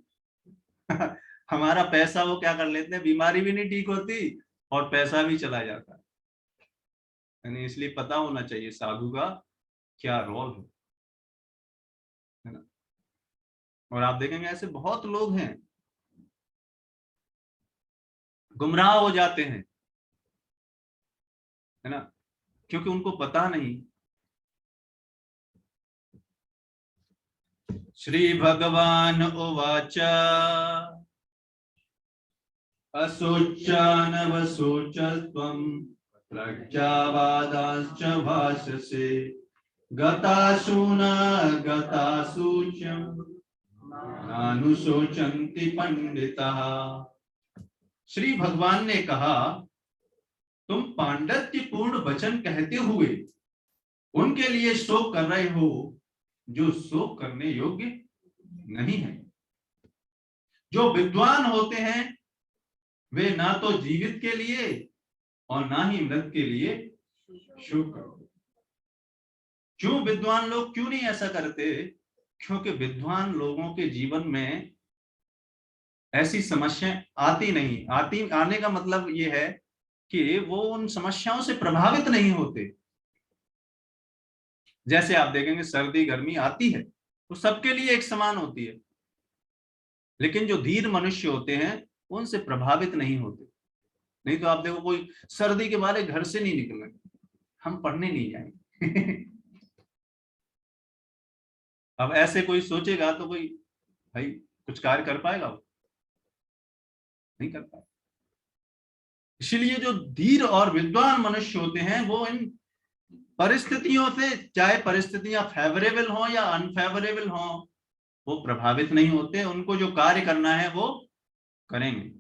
हमारा पैसा वो क्या कर लेते हैं, बीमारी भी नहीं ठीक होती और पैसा भी चला जाता है। यानी इसलिए पता होना चाहिए साधु का क्या रोल है ना। और आप देखेंगे ऐसे बहुत लोग हैं गुमराह हो जाते हैं है ना, क्योंकि उनको पता नहीं। श्री भगवान उवाच असोचानवसोचस्त्वम् प्रज्ञावादाश्च भाष्यसे गतासु न गतासु च नानुशोचन्ति पंडितः। श्री भगवान ने कहा, तुम पांडित्य पूर्ण वचन कहते हुए उनके लिए शोक कर रहे हो जो शोक करने योग्य नहीं है। जो विद्वान होते हैं वे ना तो जीवित के लिए और ना ही मृत के लिए शोक करते। क्यों विद्वान लोग क्यों नहीं ऐसा करते? क्योंकि विद्वान लोगों के जीवन में ऐसी समस्याएं आती नहीं। आने का मतलब ये है कि वो उन समस्याओं से प्रभावित नहीं होते। जैसे आप देखेंगे सर्दी गर्मी आती है तो सबके लिए एक समान होती है, लेकिन जो धीर मनुष्य होते हैं उनसे प्रभावित नहीं होते। नहीं तो आप देखो कोई सर्दी के बारे घर से नहीं निकलना, हम पढ़ने नहीं जाएंगे। अब ऐसे कोई सोचेगा तो कोई भाई कुछ कार्य कर पाएगा? वो नहीं कर पाएगा। इसलिए जो धीर और विद्वान मनुष्य होते हैं वो इन परिस्थितियों से, चाहे परिस्थितियां फेवरेबल हो या अनफेवरेबल हो, वो प्रभावित नहीं होते। उनको जो कार्य करना है वो करेंगे।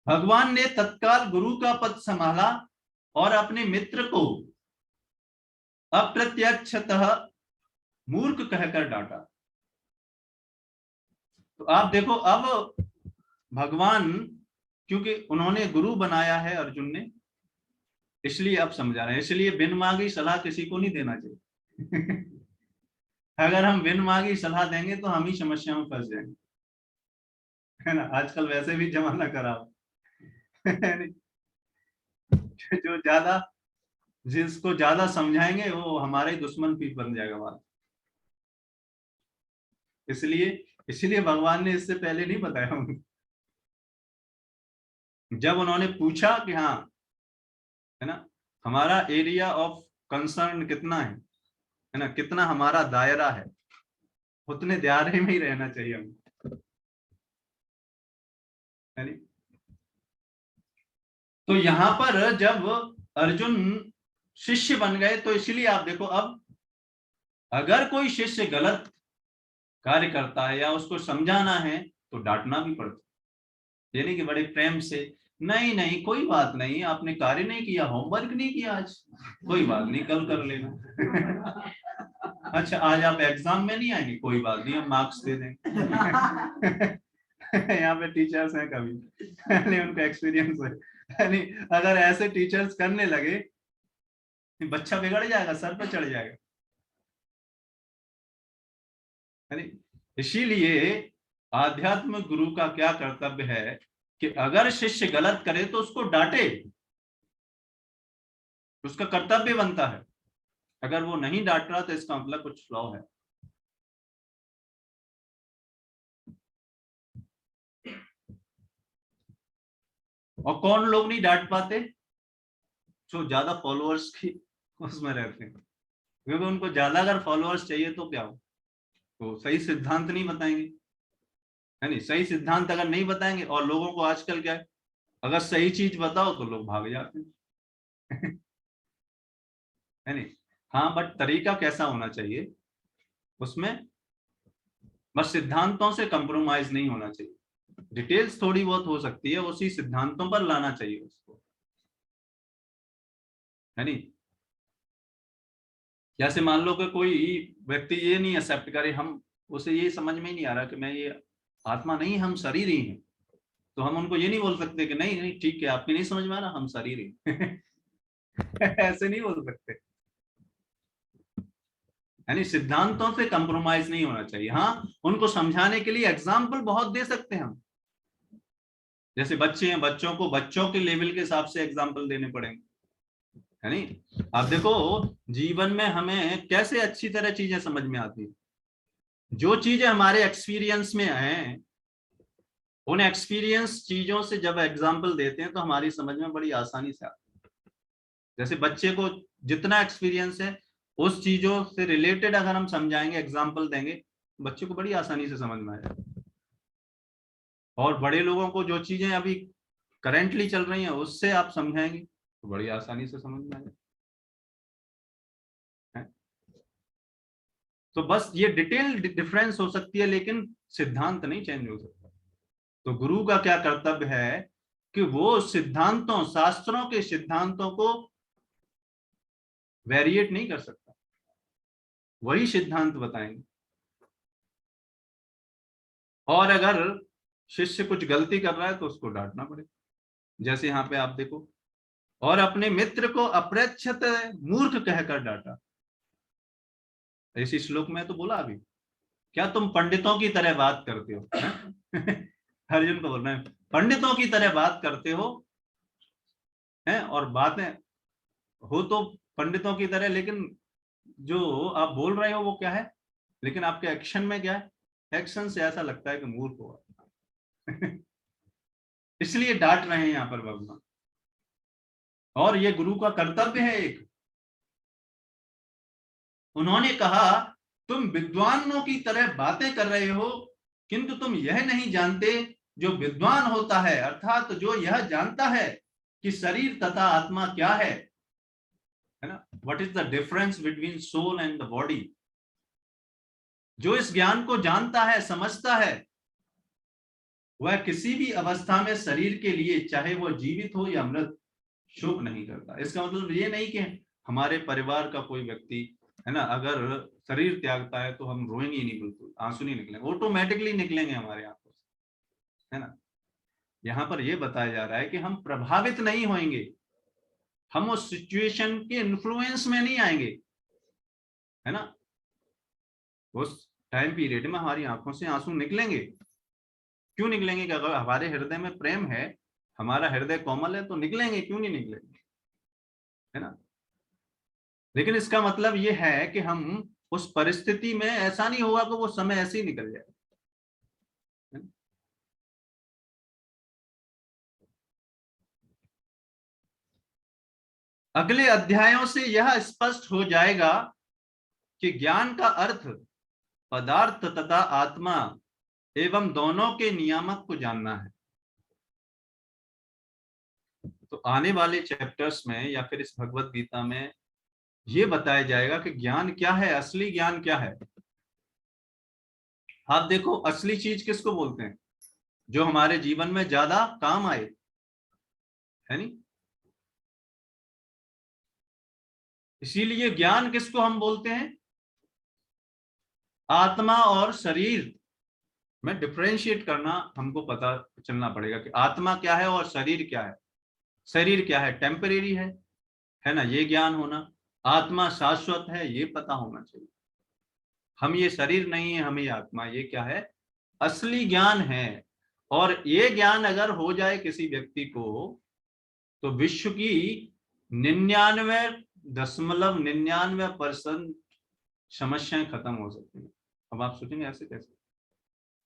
भगवान ने तत्काल गुरु का पद संभाला और अपने मित्र को अप्रत्यक्षतः मूर्ख कहकर डांटा। तो आप देखो, अब भगवान, क्योंकि उन्होंने गुरु बनाया है अर्जुन ने, इसलिए अब समझा रहे हैं। इसलिए बिन मांगी सलाह किसी को नहीं देना चाहिए। अगर हम बिन मांगी सलाह देंगे तो हम ही समस्या में फंस जाएंगे, है ना। आजकल वैसे भी जमाना खराब। जो ज्यादा, जिसको ज्यादा समझाएंगे वो हमारे दुश्मन भी बन जाएगा बात। इसलिए भगवान ने इससे पहले नहीं बताया। जब उन्होंने पूछा कि हाँ, है ना, हमारा एरिया ऑफ कंसर्न कितना है ना, कितना हमारा दायरा है, उतने दायरे में ही रहना चाहिए हमें, है नहीं। तो यहां पर जब अर्जुन शिष्य बन गए तो इसलिए आप देखो, अब अगर कोई शिष्य गलत कार्य करता है या उसको समझाना है तो डांटना भी पड़ता है। यानी कि बड़े प्रेम से, नहीं नहीं कोई बात नहीं, आपने कार्य नहीं किया, होमवर्क नहीं किया आज, कोई बात नहीं कल कर लेना। अच्छा आज आप एग्जाम में नहीं आएंगे, कोई बात नहीं हम मार्क्स दे देंगे। यहाँ पे टीचर्स हैं, कभी उनका एक्सपीरियंस है। अगर ऐसे टीचर्स करने लगे, बच्चा बिगड़ जाएगा, सर पे चढ़ जाएगा। इसीलिए आध्यात्म गुरु का क्या कर्तव्य है कि अगर शिष्य गलत करे तो उसको डांटे, उसका कर्तव्य बनता है। अगर वो नहीं डांट रहा तो इसका मतलब कुछ फ्लॉ है। और कौन लोग नहीं डांट पाते? जो ज्यादा फॉलोअर्स की उसमें रहते हैं, क्योंकि उनको ज्यादा अगर फॉलोअर्स चाहिए तो क्या हो, तो सही सिद्धांत नहीं बताएंगे, है नहीं। सही सिद्धांत अगर नहीं बताएंगे, और लोगों को आजकल क्या है, अगर सही चीज बताओ तो लोग भाग जाते हैं। है नहीं। हाँ, बट तरीका कैसा होना चाहिए, उसमें बस सिद्धांतों से कंप्रोमाइज नहीं होना चाहिए। डिटेल्स थोड़ी बहुत हो सकती है, उसी सिद्धांतों पर लाना चाहिए उसको, है नहीं। जैसे मान लो कि कोई व्यक्ति ये नहीं एक्सेप्ट करे, हम उसे ये समझ में ही नहीं आ रहा कि मैं ये आत्मा नहीं, हम शरीर ही हैं, तो हम उनको ये नहीं बोल सकते कि नहीं नहीं ठीक है, आपकी नहीं समझ में आ रहा, हम शरीर ही। ऐसे नहीं बोल सकते, यानी सिद्धांतों से कंप्रोमाइज नहीं होना चाहिए। हाँ, उनको समझाने के लिए एग्जाम्पल बहुत दे सकते हैं हम। जैसे बच्चे हैं, बच्चों को बच्चों के लेवल के हिसाब से एग्जाम्पल देने पड़ेंगे, है नहीं। आप देखो जीवन में हमें कैसे अच्छी तरह चीजें समझ में आती है। जो चीजें हमारे एक्सपीरियंस में हैं, उन एक्सपीरियंस चीजों से जब एग्जाम्पल देते हैं तो हमारी समझ में बड़ी आसानी से आती है। जैसे बच्चे को जितना एक्सपीरियंस है, उस चीजों से रिलेटेड अगर हम समझाएंगे, एग्जाम्पल देंगे, बच्चे को बड़ी आसानी से समझ में आ जाए, और बड़े लोगों को जो चीजें अभी करेंटली चल रही हैं उससे आप समझाएंगे तो बड़ी आसानी से समझ में आ जाए। तो बस ये डिटेल डिफरेंस हो सकती है, लेकिन सिद्धांत नहीं चेंज हो सकता। तो गुरु का क्या कर्तव्य है कि वो सिद्धांतों, शास्त्रों के सिद्धांतों को वेरिएट नहीं कर सकता, वही सिद्धांत बताएंगे। और अगर शिष्य कुछ गलती कर रहा है तो उसको डांटना पड़ेगा, जैसे यहाँ पे आप देखो, और अपने मित्र को अप्रच्छत मूर्ख कहकर डांटा। इसी श्लोक में तो बोला अभी, क्या तुम पंडितों की तरह बात करते हो? अर्जुन को बोल रहे हैं पंडितों की तरह बात करते हो हैं, और बातें हो तो पंडितों की तरह, लेकिन जो आप बोल रहे हो वो क्या है, लेकिन आपके एक्शन में क्या है? एक्शन से ऐसा लगता है कि मूर्ख होगा। इसलिए डांट रहे हैं यहाँ पर भगवान, और ये गुरु का कर्तव्य है एक। उन्होंने कहा तुम विद्वानों की तरह बातें कर रहे हो, किंतु तुम यह नहीं जानते जो विद्वान होता है, अर्थात जो यह जानता है कि शरीर तथा आत्मा क्या है ना, what is the difference between soul and the body. जो इस ज्ञान को जानता है, समझता है, वह किसी भी अवस्था में शरीर के लिए, चाहे वो जीवित हो या मृत, शोक नहीं करता। इसका मतलब ये नहीं कि हमारे परिवार का कोई व्यक्ति है ना अगर शरीर त्यागता है तो हम रोएंगे ही नहीं, बिल्कुल आंसू नहीं निकलेंगे, ऑटोमेटिकली निकलेंगे हमारे आंखों से, है ना। यहाँ पर यह बताया जा रहा है कि हम प्रभावित नहीं होंगे, हम उस सिचुएशन के इन्फ्लुएंस में नहीं आएंगे, है ना। उस टाइम पीरियड में हमारी आंखों से आंसू निकलेंगे, क्यों निकलेंगे? कि अगर हमारे हृदय में प्रेम है, हमारा हृदय कोमल है, तो निकलेंगे, क्यों नहीं निकलेंगे, है ना। लेकिन इसका मतलब ये है कि हम उस परिस्थिति में, ऐसा नहीं होगा कि वो समय ऐसे ही निकल जाए। अगले अध्यायों से यह स्पष्ट हो जाएगा कि ज्ञान का अर्थ पदार्थ तथा आत्मा एवं दोनों के नियामक को जानना है। तो आने वाले चैप्टर्स में या फिर इस भगवत गीता में ये बताया जाएगा कि ज्ञान क्या है, असली ज्ञान क्या है। आप देखो, असली चीज किसको बोलते हैं? जो हमारे जीवन में ज्यादा काम आए, है नहीं। इसीलिए ज्ञान किसको हम बोलते हैं? आत्मा और शरीर में डिफरेंशिएट करना हमको पता चलना पड़ेगा कि आत्मा क्या है और शरीर क्या है। शरीर क्या है? टेम्परेरी है ना, ये ज्ञान होना। आत्मा शाश्वत है, ये पता होना चाहिए। हम ये शरीर नहीं है, हम ये आत्मा, ये क्या है? असली ज्ञान है। और ये ज्ञान अगर हो जाए किसी व्यक्ति को, तो विश्व की 99.99% समस्याएं खत्म हो सकती हैं। अब आप सोचेंगे ऐसे कैसे?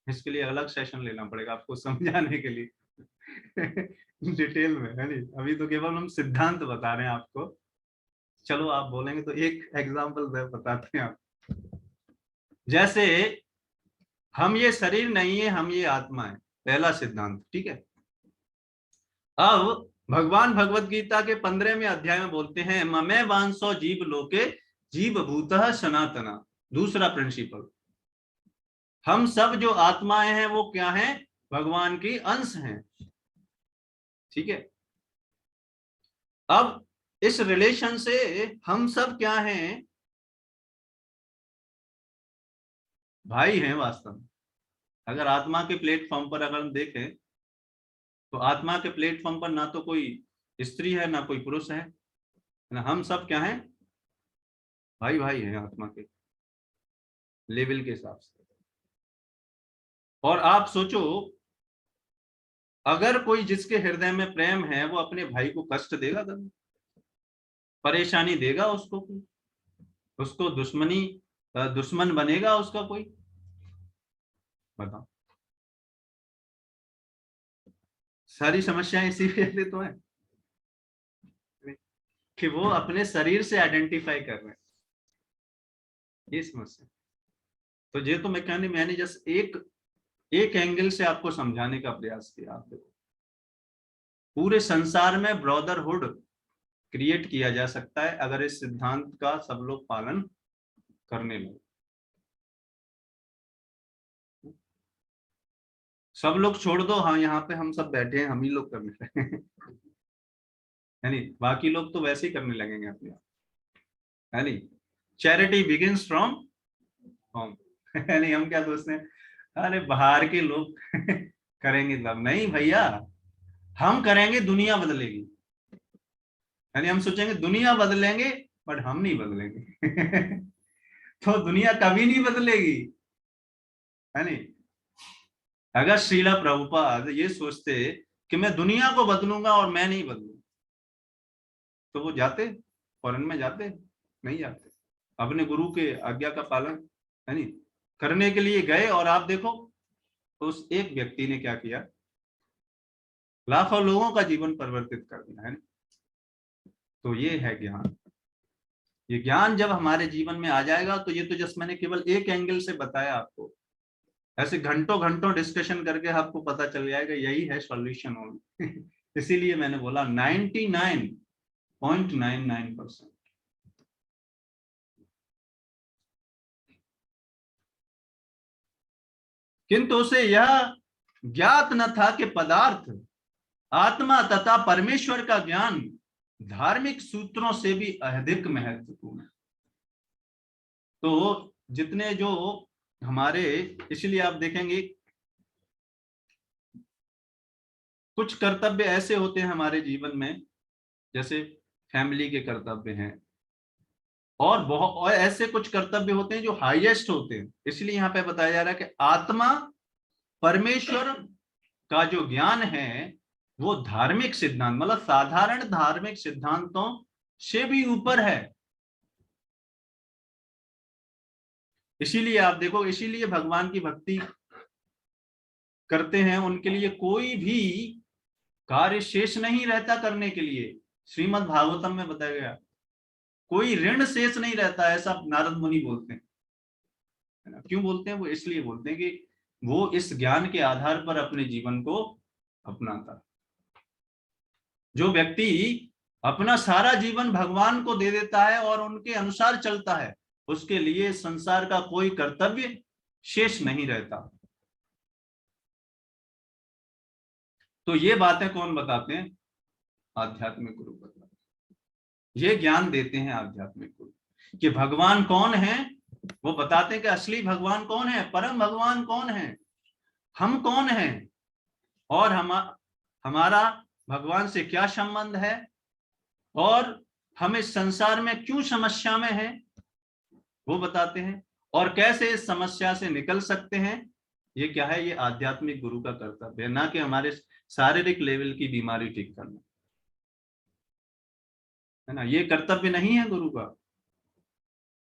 इसके लिए अलग सेशन लेना पड़ेगा आपको समझाने के लिए। डिटेल में, है नहीं। अभी तो केवल हम सिद्धांत बता रहे हैं आपको। चलो आप बोलेंगे तो एक एग्जांपल बताते हैं आप। जैसे हम ये शरीर नहीं है, हम ये आत्मा है, पहला सिद्धांत, ठीक है। अब भगवान भगवत गीता के 15वें अध्याय में बोलते हैं ममे वांसो जीव लोके जीव भूतः सनातना। दूसरा प्रिंसिपल, हम सब जो आत्माएं हैं वो क्या हैं? भगवान की अंश हैं, ठीक है। अब इस रिलेशन से हम सब क्या हैं? भाई हैं वास्तव में। अगर आत्मा के प्लेटफॉर्म पर अगर हम देखें, तो आत्मा के प्लेटफॉर्म पर ना तो कोई स्त्री है ना कोई पुरुष है ना, हम सब क्या हैं? भाई भाई हैं आत्मा के लेवल के हिसाब से। और आप सोचो, अगर कोई जिसके हृदय में प्रेम है वो अपने भाई को कष्ट देगा कभी? परेशानी देगा उसको कोई? उसको दुश्मन बनेगा उसका कोई? बताओ। सारी समस्याएं इसी वजह से तो है कि वो अपने शरीर से आइडेंटिफाई कर रहे हैं, ये समस्या। तो ये तो मैंने जस्ट एक एंगल से आपको समझाने का प्रयास किया। आप देखो, पूरे संसार में ब्रदरहुड क्रिएट किया जा सकता है अगर इस सिद्धांत का सब लोग पालन करने लगे। सब लोग छोड़ दो, हाँ यहाँ पे हम सब बैठे हैं, हम ही लोग करने लगे है नहीं, बाकी लोग तो वैसे ही करने लगेंगे अपने आप, है नहीं। चैरिटी बिगिंस फ्रॉम होम है नहीं। हम क्या सोचते हैं, अरे बाहर के लोग करेंगे तब, नहीं भैया, हम करेंगे दुनिया बदलेगी। यानी हम सोचेंगे दुनिया बदलेंगे, बट हम नहीं बदलेंगे तो दुनिया कभी नहीं बदलेगी, है नहीं। अगर श्रीला प्रभुपाद ये सोचते कि मैं दुनिया को बदलूंगा और मैं नहीं बदलूंगा, तो वो जाते फॉरेन में, जाते नहीं जाते। अपने गुरु के आज्ञा का पालन, है नहीं, करने के लिए गए। और आप देखो तो उस एक व्यक्ति ने क्या किया, लाखों लोगों का जीवन परिवर्तित कर दिया, है। तो ये है ज्ञान। ये ज्ञान जब हमारे जीवन में आ जाएगा, तो ये तो जस्ट मैंने केवल एक एंगल से बताया आपको, ऐसे घंटों घंटों डिस्कशन करके आपको पता चल जाएगा यही है सॉल्यूशन ओनली इसीलिए मैंने बोला 99.99%। किंतु उसे यह ज्ञात न था कि पदार्थ, आत्मा तथा परमेश्वर का ज्ञान धार्मिक सूत्रों से भी अधिक महत्वपूर्ण है। तो जितने जो हमारे, इसलिए आप देखेंगे कुछ कर्तव्य ऐसे होते हैं हमारे जीवन में, जैसे फैमिली के कर्तव्य हैं, और बहुत और ऐसे कुछ कर्तव्य होते हैं जो हाईएस्ट होते हैं। इसलिए यहाँ पे बताया जा रहा है कि आत्मा परमेश्वर का जो ज्ञान है वो धार्मिक सिद्धांत, मतलब साधारण धार्मिक सिद्धांतों से भी ऊपर है। इसीलिए आप देखो, इसीलिए भगवान की भक्ति करते हैं उनके लिए कोई भी कार्य शेष नहीं रहता करने के लिए। श्रीमद् भागवतम में बताया गया कोई ऋण शेष नहीं रहता, ऐसा नारद मुनि बोलते हैं। क्यों बोलते हैं वो? इसलिए बोलते हैं कि वो इस ज्ञान के आधार पर अपने जीवन को अपनाता। जो व्यक्ति अपना सारा जीवन भगवान को दे देता है और उनके अनुसार चलता है, उसके लिए संसार का कोई कर्तव्य शेष नहीं रहता। तो ये बातें कौन बताते हैं? आध्यात्मिक गुरु बताते हैं। ये ज्ञान देते हैं आध्यात्मिक गुरु कि भगवान कौन है। वो बताते हैं कि असली भगवान कौन है, परम भगवान कौन है, हम कौन हैं, और हमारा भगवान से क्या संबंध है, और हम इस संसार में क्यों समस्या में हैं, वो बताते हैं। और कैसे इस समस्या से निकल सकते हैं, ये क्या है, ये आध्यात्मिक गुरु का कर्तव्य है, ना कि हमारे शारीरिक लेवल की बीमारी ठीक करना, है ना। ये कर्तव्य नहीं है गुरु का,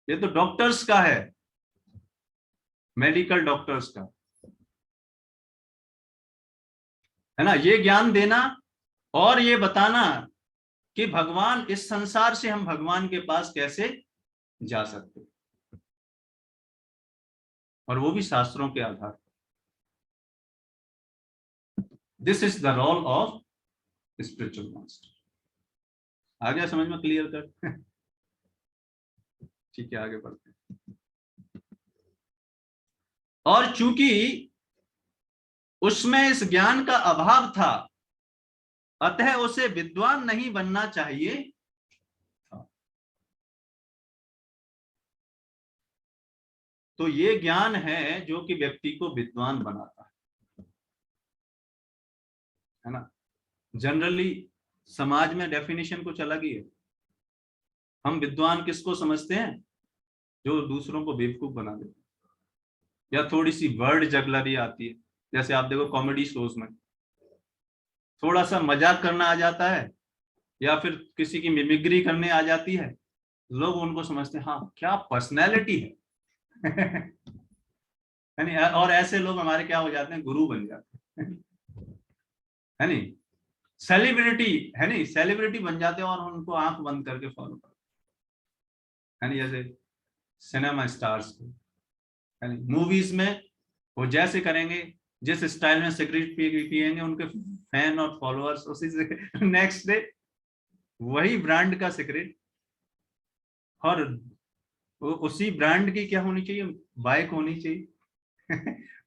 ये तो डॉक्टर्स का है, मेडिकल डॉक्टर्स का, है ना। ये ज्ञान देना और ये बताना कि भगवान, इस संसार से हम भगवान के पास कैसे जा सकते, और वो भी शास्त्रों के आधार। This is the role of spiritual master. आ गया समझ में? क्लियर कर ठीक है, आगे बढ़ते हैं। और चूंकि उसमें इस ज्ञान का अभाव था, अतः उसे विद्वान नहीं बनना चाहिए था। तो ये ज्ञान है जो कि व्यक्ति को विद्वान बनाता है ना। जनरली समाज में डेफिनेशन कुछ अलग ही है। हम विद्वान किसको समझते हैं? जो दूसरों को बेवकूफ बना देते, या थोड़ी सी वर्ड जगलरी आती है। जैसे आप देखो कॉमेडी शोज में थोड़ा सा मजाक करना आ जाता है, या फिर किसी की मिमिक्री करने आ जाती है, लोग उनको समझते हैं हाँ क्या पर्सनैलिटी है यानी, और ऐसे लोग हमारे क्या हो जाते हैं, गुरु बन जाते हैं, है नहीं, सेलिब्रिटी, है नहीं, सेलिब्रिटी बन जाते हैं और उनको आंख बंद करके फॉलो करते हैं, जैसे सिनेमा स्टार्स को, मूवीज में वो जैसे करेंगे, जिस स्टाइल में सिगरेट पिएंगे, उनके फैन और फॉलोअर्स उसी से नेक्स्ट डे वही ब्रांड का सिगरेट, और उसी ब्रांड की क्या होनी चाहिए, बाइक होनी चाहिए।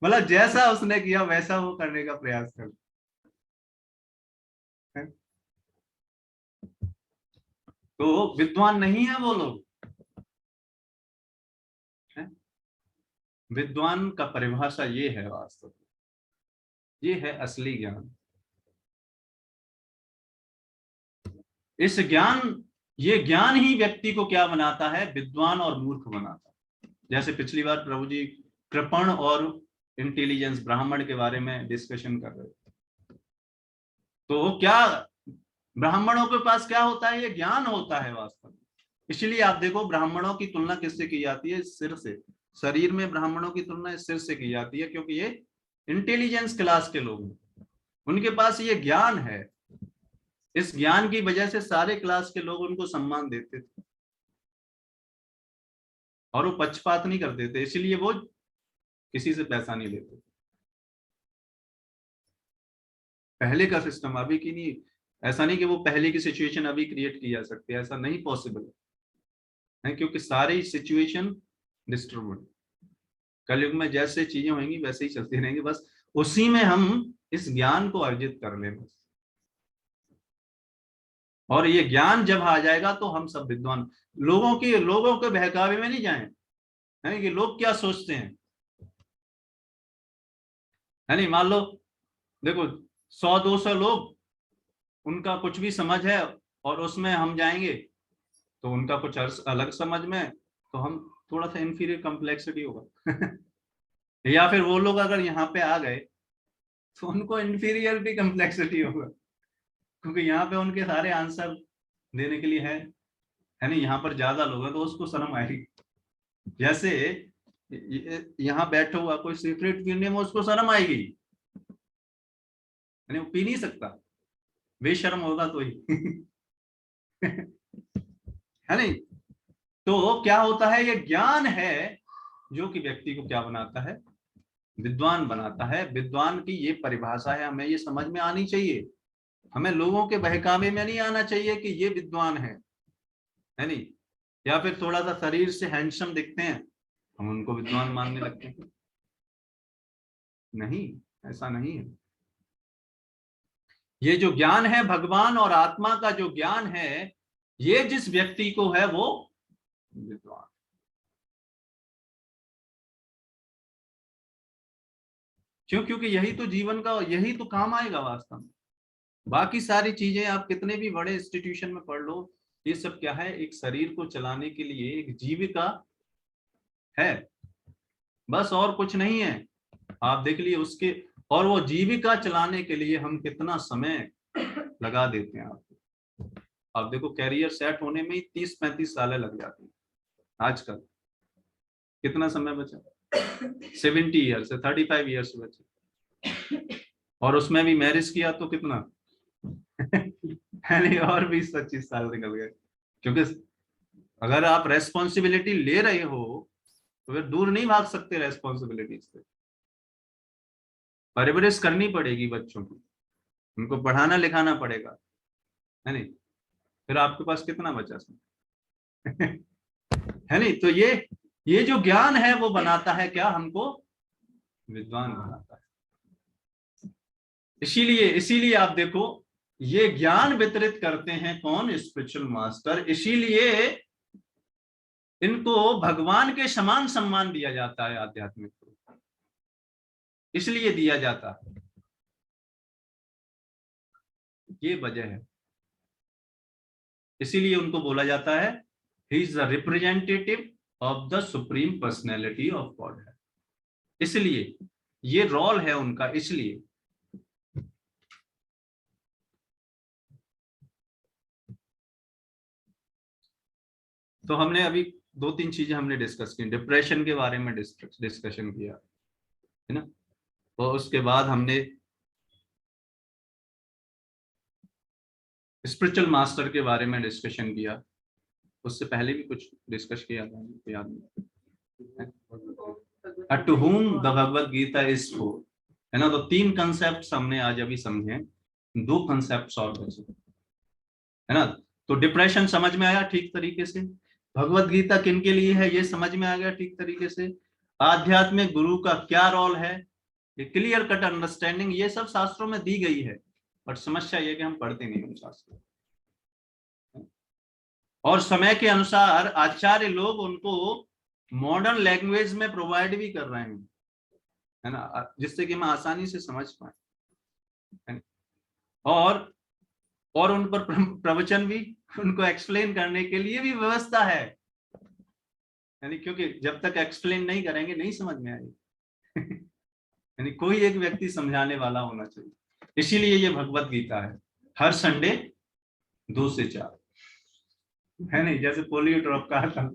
मतलब जैसा उसने किया वैसा वो करने का प्रयास कर। तो विद्वान नहीं है वो लोग। विद्वान का परिभाषा ये है, वास्तव में ये है असली ज्ञान। इस ज्ञान, ये ज्ञान ही व्यक्ति को क्या बनाता है, विद्वान और मूर्ख बनाता है। जैसे पिछली बार प्रभु जी कृपण और इंटेलिजेंस ब्राह्मण के बारे में डिस्कशन कर रहे थे, तो क्या ब्राह्मणों के पास क्या होता है, ये ज्ञान होता है वास्तव में। इसलिए आप देखो ब्राह्मणों की तुलना किससे की जाती है, सिर से। शरीर में ब्राह्मणों की तुलना सिर से की जाती है, क्योंकि ये इंटेलिजेंस क्लास के लोग हैं, उनके पास ये ज्ञान है। इस ज्ञान की वजह से सारे क्लास के लोग उनको सम्मान देते थे और वो पक्षपात नहीं करते थे, इसलिए वो किसी से पैसा नहीं लेते। पहले का सिस्टम, अभी की नहीं। ऐसा नहीं कि वो पहले की सिचुएशन अभी क्रिएट की जा सकती है, ऐसा नहीं पॉसिबल है, क्योंकि सारी सिचुएशन डिस्टर्ब। कलयुग में जैसे चीजें होंगी वैसे ही चलती रहेंगी, बस उसी में हम इस ज्ञान को अर्जित कर लें बस। और ये ज्ञान जब आ जाएगा तो हम सब विद्वान। लोगों के बहकावे में नहीं जाएं, है कि लोग क्या सोचते हैं, है नहीं। मान लो देखो 100-200 लोग, उनका कुछ भी समझ है और उसमें हम जाएंगे तो उनका कुछ अलग समझ में, तो हम थोड़ा सा इंफीरियर कम्प्लेक्सिटी होगा। या फिर वो लोग अगर यहाँ पे आ गए तो उनको इंफीरियरिटी कम्प्लेक्सिटी होगा, क्योंकि यहाँ पे उनके सारे आंसर देने के लिए है नहीं। यहाँ पर ज्यादा लोग हैं तो उसको शर्म आएगी। जैसे यहाँ बैठा हुआ कोई सिगरेट पीने में उसको शर्म आएगी, यानी वो पी नहीं सकता, बेशर्म होगा तो ही। है नहीं। तो क्या होता है, ये ज्ञान है जो कि व्यक्ति को क्या बनाता है, विद्वान बनाता है। विद्वान की ये परिभाषा है, हमें ये समझ में आनी चाहिए। हमें लोगों के बहकावे में नहीं आना चाहिए कि ये विद्वान है नहीं। या फिर थोड़ा सा शरीर से हैंडसम दिखते हैं, हम उनको विद्वान मानने लगते हैं। नहीं, ऐसा नहीं है। ये जो ज्ञान है भगवान और आत्मा का जो ज्ञान है, ये जिस व्यक्ति को है वो विद्वान। क्यों? क्योंकि यही तो जीवन का, यही तो काम आएगा वास्तव में। बाकी सारी चीजें आप कितने भी बड़े इंस्टीट्यूशन में पढ़ लो, ये सब क्या है, एक शरीर को चलाने के लिए एक जीविका है, बस और कुछ नहीं है। आप देख लिए उसके, और वो जीविका चलाने के लिए हम कितना समय लगा देते हैं। आप देखो कैरियर सेट होने में ही 30-35 साल लग जाती है आजकल। कितना समय बचा, 70 ईयर्स से 35 ईयर्स बचे, और उसमें भी मैरिज किया तो कितना है नहीं, और 20-25 साल निकल गए। क्योंकि अगर आप रेस्पॉन्सिबिलिटी ले रहे हो तो फिर दूर नहीं भाग सकते रेस्पॉन्सिबिलिटी से। परवरिश करनी पड़ेगी बच्चों की, उनको पढ़ाना लिखाना पड़ेगा, है नहीं। फिर आपके पास कितना बचा समय? है नहीं। तो ये जो ज्ञान है वो बनाता है क्या, हमको विद्वान बनाता है। इसीलिए इसीलिए आप देखो, ये ज्ञान वितरित करते हैं कौन, स्पिरिचुअल मास्टर। इसीलिए इनको भगवान के समान सम्मान दिया जाता है आध्यात्मिक, इसलिए दिया जाता है, ये वजह है। इसीलिए उनको बोला जाता है he is the representative of the supreme personality of God है। इसलिए ये रोल है उनका। इसलिए तो हमने अभी 2-3 चीजें हमने डिस्कस की। डिप्रेशन के बारे में डिस्कशन किया, है ना। और उसके बाद हमने स्पिरिचुअल मास्टर के बारे में डिस्कशन किया। उससे पहले भी कुछ डिस्कस किया था, याद नहीं। To whom the Bhagavad Gita is for, है ना। तो 3 कंसेप्ट हमने आज अभी समझे, 2 कंसेप्ट और बचे, है ना। तो डिप्रेशन समझ में आया ठीक तरीके से, भगवत गीता किन के लिए है ये समझ में आ गया ठीक तरीके से, आध्यात्मिक गुरु का क्या रोल है, ये क्लियर कट अंडरस्टैंडिंग ये सब शास्त्रों में दी गई है, पर समस्या ये कि हम पढ़ते नहीं उन शास्त्रों, और समय के अनुसार आचार्य लोग उनको मॉडर्न लैंग्वेज में प्रोवाइड भी कर रहे हैं, है ना, जिससे कि हम आसानी से समझ पाए, और उन पर प्रवचन भी, उनको एक्सप्लेन करने के लिए भी व्यवस्था है, यानी क्योंकि जब तक एक्सप्लेन नहीं करेंगे नहीं समझ में आएगी यानी कोई एक व्यक्ति समझाने वाला होना चाहिए, इसीलिए ये भगवत गीता है, हर संडे 2 से 4, है नहीं, जैसे पोलियो ड्रॉप का था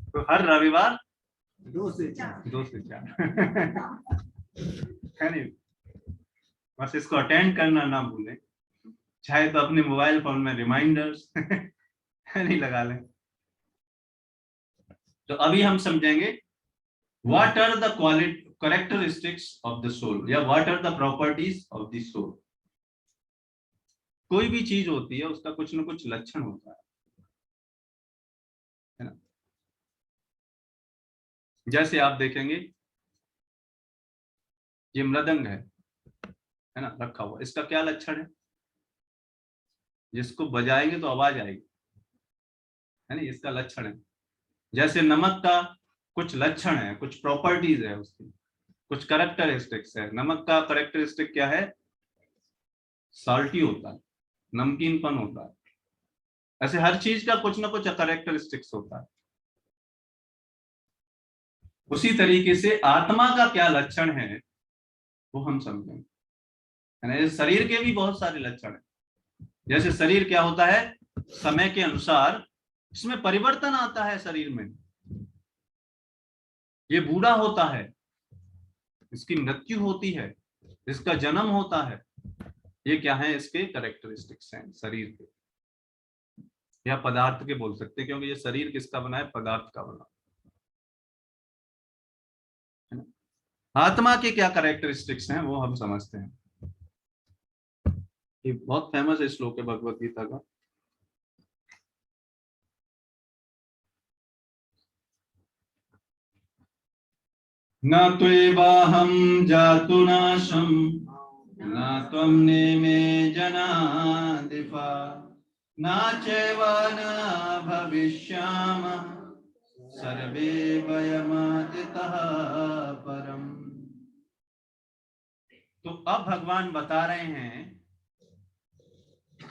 तो हर रविवार 2 से 4 है नहीं, बस इसको अटेंड करना ना भूलें, चाहे तो अपने मोबाइल फोन में रिमाइंडर्स नहीं लगा लें। तो अभी हम समझेंगे what are the characteristics of the soul, या what are the properties of the soul. कोई भी चीज होती है उसका कुछ ना कुछ लक्षण होता है ना। जैसे आप देखेंगे ये मृदंग है ना, रखा हुआ, इसका क्या लक्षण है, जिसको बजाएंगे तो आवाज आएगी, है ना, इसका लक्षण है। जैसे नमक का कुछ लक्षण है, कुछ प्रॉपर्टीज है उसकी, कुछ करेक्टरिस्टिक्स है। नमक का करेक्टरिस्टिक क्या है, साल्टी होता है, नमकीनपन होता है, ऐसे हर चीज का कुछ ना कुछ करेक्टरिस्टिक्स होता है। उसी तरीके से आत्मा का क्या लक्षण है वो हम समझेंगे, है ना। शरीर के भी बहुत सारे लक्षण हैं, जैसे शरीर क्या होता है, समय के अनुसार इसमें परिवर्तन आता है शरीर में, ये बूढ़ा होता है, इसकी मृत्यु होती है, इसका जन्म होता है, ये क्या है, इसके कैरेक्टरिस्टिक्स हैं शरीर के, या पदार्थ के बोल सकते हैं, क्योंकि ये शरीर किसका बना है, पदार्थ का बना है ना। आत्मा के क्या कैरेक्टरिस्टिक्स हैं वो हम समझते हैं। ये बहुत फेमस है श्लोक है भगवत गीता का, न त्वेवाहं जातु नाशं न त्वं नेमे जनाधिपा न चैव न भविष्यामः सर्वे वयमादितः परम। तो अब भगवान बता रहे हैं,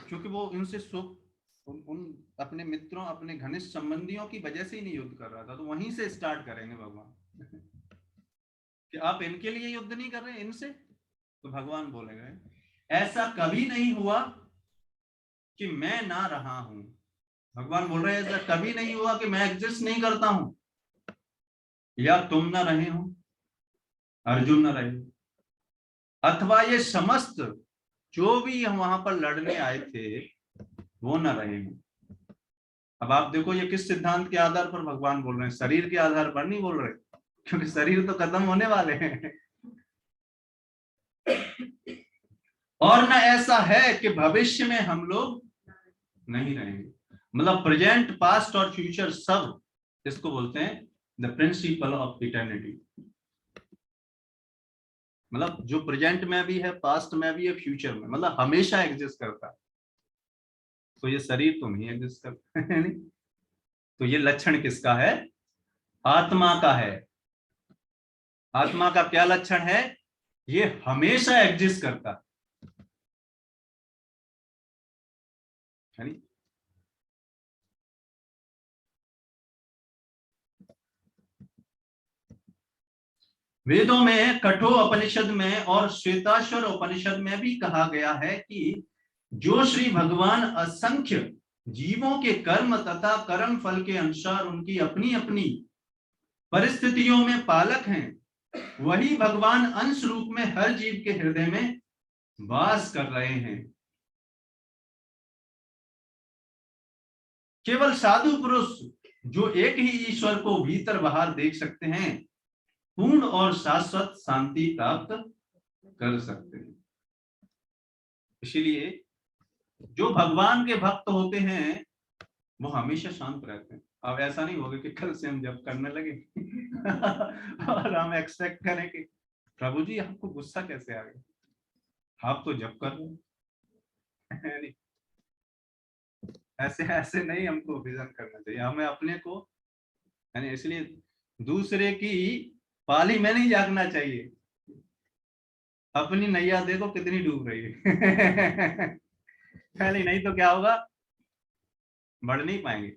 क्योंकि वो इनसे सुख उन अपने मित्रों, अपने घनिष्ठ संबंधियों की वजह से ही नहीं युद्ध कर रहा था, तो वहीं से स्टार्ट करेंगे भगवान कि आप इनके लिए युद्ध नहीं कर रहे इनसे, तो भगवान बोलेंगे ऐसा कभी नहीं हुआ कि मैं ना रहा हूं। भगवान बोल रहे हैं ऐसा कभी नहीं हुआ कि मैं एग्जिस्ट नहीं करता हूं, या तुम ना रहे हो, अर्जुन ना रहे, अथवा ये समस्त जो भी हम वहां पर लड़ने आए थे वो ना रहे हो। अब आप देखो ये किस सिद्धांत के आधार पर भगवान बोल रहे हैं, शरीर के आधार पर नहीं बोल रहे, क्योंकि शरीर तो खत्म होने वाले हैं और ना ऐसा है कि भविष्य में हम लोग नहीं रहेंगे, मतलब प्रेजेंट, पास्ट और फ्यूचर सब इसको बोलते हैं द प्रिंसिपल ऑफ इटर्निटी। मतलब जो प्रेजेंट में भी है, पास्ट में भी है, फ्यूचर में, मतलब हमेशा एग्जिस्ट करता है। तो ये शरीर तो नहीं एग्जिस्ट करता है नहीं। तो ये लक्षण किसका है, आत्मा का है। आत्मा का क्या लक्षण है, ये हमेशा एग्जिस्ट करता है नहीं। वेदों में, कठोपनिषद में और श्वेताश्वर उपनिषद में भी कहा गया है कि जो श्री भगवान असंख्य जीवों के कर्म तथा कर्म फल के अनुसार उनकी अपनी अपनी परिस्थितियों में पालक हैं, वही भगवान अंश रूप में हर जीव के हृदय में वास कर रहे हैं। केवल साधु पुरुष जो एक ही ईश्वर को भीतर बाहर देख सकते हैं पूर्ण और शाश्वत शांति प्राप्त कर सकते हैं। इसीलिए जो भगवान के भक्त होते हैं वो हमेशा शांत रहते हैं। अब ऐसा नहीं होगा कि कल से हम जब करने लगे और हम एक्सपेक्ट करें कि प्रभु जी आपको गुस्सा कैसे आ गया, आप तो जब कर रहे हैं। ऐसे ऐसे नहीं हमको विजन करना चाहिए, हमें अपने को यानी इसलिए दूसरे की पाली में नहीं जागना चाहिए। अपनी नैया देखो कितनी डूब रही है पहले नहीं तो क्या होगा, बढ़ नहीं पाएंगे।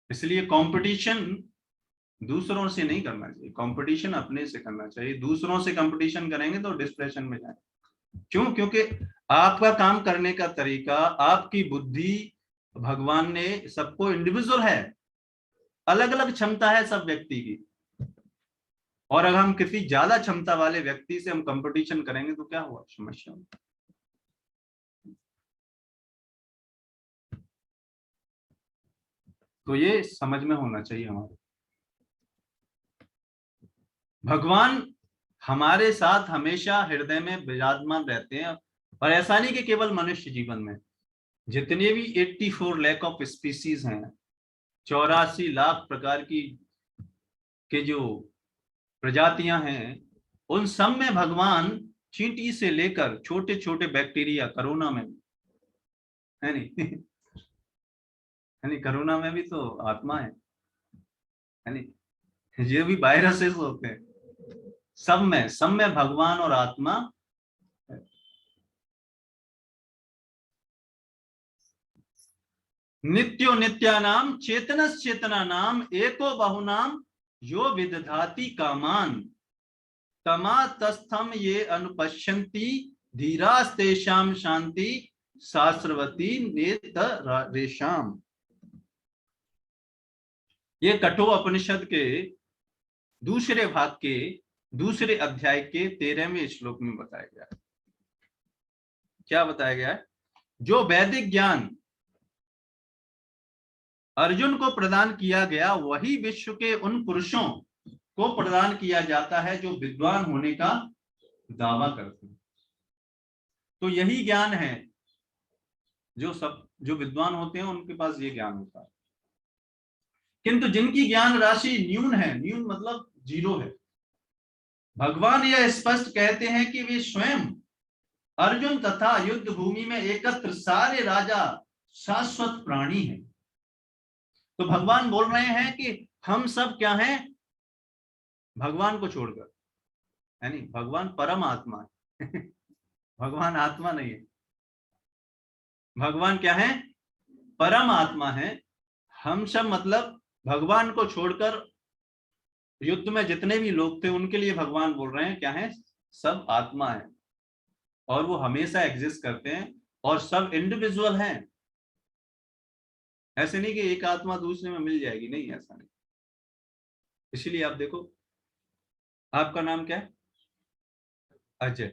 इसलिए कंपटीशन दूसरों से नहीं करना चाहिए, कंपटीशन अपने से करना चाहिए। दूसरों से कंपटीशन करेंगे तो डिप्रेशन में जाएंगे। क्यों? क्योंकि आपका काम करने का तरीका, आपकी बुद्धि, भगवान ने सबको इंडिविजुअल है, अलग अलग क्षमता है सब व्यक्ति की। और अगर हम किसी ज्यादा क्षमता वाले व्यक्ति से हम कंपटीशन करेंगे तो क्या हुआ, समस्या। तो ये समझ में होना चाहिए हमारे। भगवान हमारे साथ हमेशा हृदय में विराजमान रहते हैं। और ऐसा नहीं कि केवल मनुष्य जीवन में, जितने भी 84 लाख ऑफ स्पीसीज हैं, 84 लाख प्रकार की के जो प्रजातियां हैं, उन सब में भगवान चींटी से लेकर छोटे छोटे बैक्टीरिया, कोरोना में है नहीं है नहीं, कोरोना में भी तो आत्मा है नहीं, ये भी वायरसेस होते हैं, सब में भगवान और आत्मा है। नित्यो नित्यानाम चेतनस चेतनानाम एको बहुनाम यो विदधाति कामान तमातस्थम ये अनुपश्यन्ति धीरास्तेषाम शांति शास्त्रवती नेतरेषाम। ये कठोपनिषद के दूसरे भाग के दूसरे अध्याय के 13वें श्लोक में बताया गया है। क्या बताया गया है? जो वैदिक ज्ञान अर्जुन को प्रदान किया गया वही विश्व के उन पुरुषों को प्रदान किया जाता है जो विद्वान होने का दावा करते हैं। तो यही ज्ञान है जो विद्वान होते हैं उनके पास ये ज्ञान होता है। किंतु जिनकी ज्ञान राशि न्यून है, न्यून मतलब जीरो है, भगवान यह स्पष्ट कहते हैं कि वे स्वयं अर्जुन तथा युद्ध भूमि में एकत्र सारे राजा शाश्वत प्राणी हैं। तो भगवान बोल रहे हैं कि हम सब क्या हैं, भगवान को छोड़कर, यानी भगवान परम आत्मा है भगवान आत्मा नहीं है, भगवान क्या है, परम आत्मा है। हम सब मतलब भगवान को छोड़कर युद्ध में जितने भी लोग थे उनके लिए भगवान बोल रहे हैं क्या है, सब आत्मा है और वो हमेशा एग्जिस्ट करते हैं और सब इंडिविजुअल हैं। ऐसे नहीं कि एक आत्मा दूसरे में मिल जाएगी, नहीं, ऐसा नहीं। इसीलिए आप देखो, आपका नाम क्या है? अजय।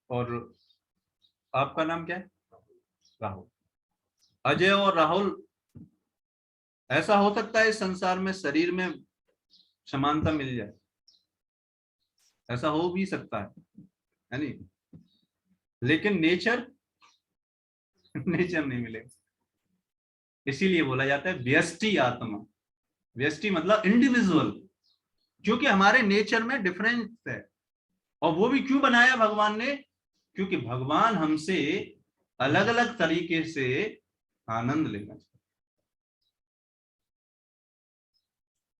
और आपका नाम क्या है? राहुल। अजय और राहुल, ऐसा हो सकता है इस संसार में शरीर में समानता मिल जाए, ऐसा हो भी सकता है नहीं, लेकिन नेचर नहीं मिलेगा। इसीलिए बोला जाता है व्यष्टि आत्मा। व्यष्टि मतलब इंडिविजुअल, क्योंकि हमारे नेचर में डिफरेंस है। और वो भी क्यों बनाया भगवान ने? क्योंकि भगवान हमसे अलग अलग तरीके से आनंद लेना चाहिए।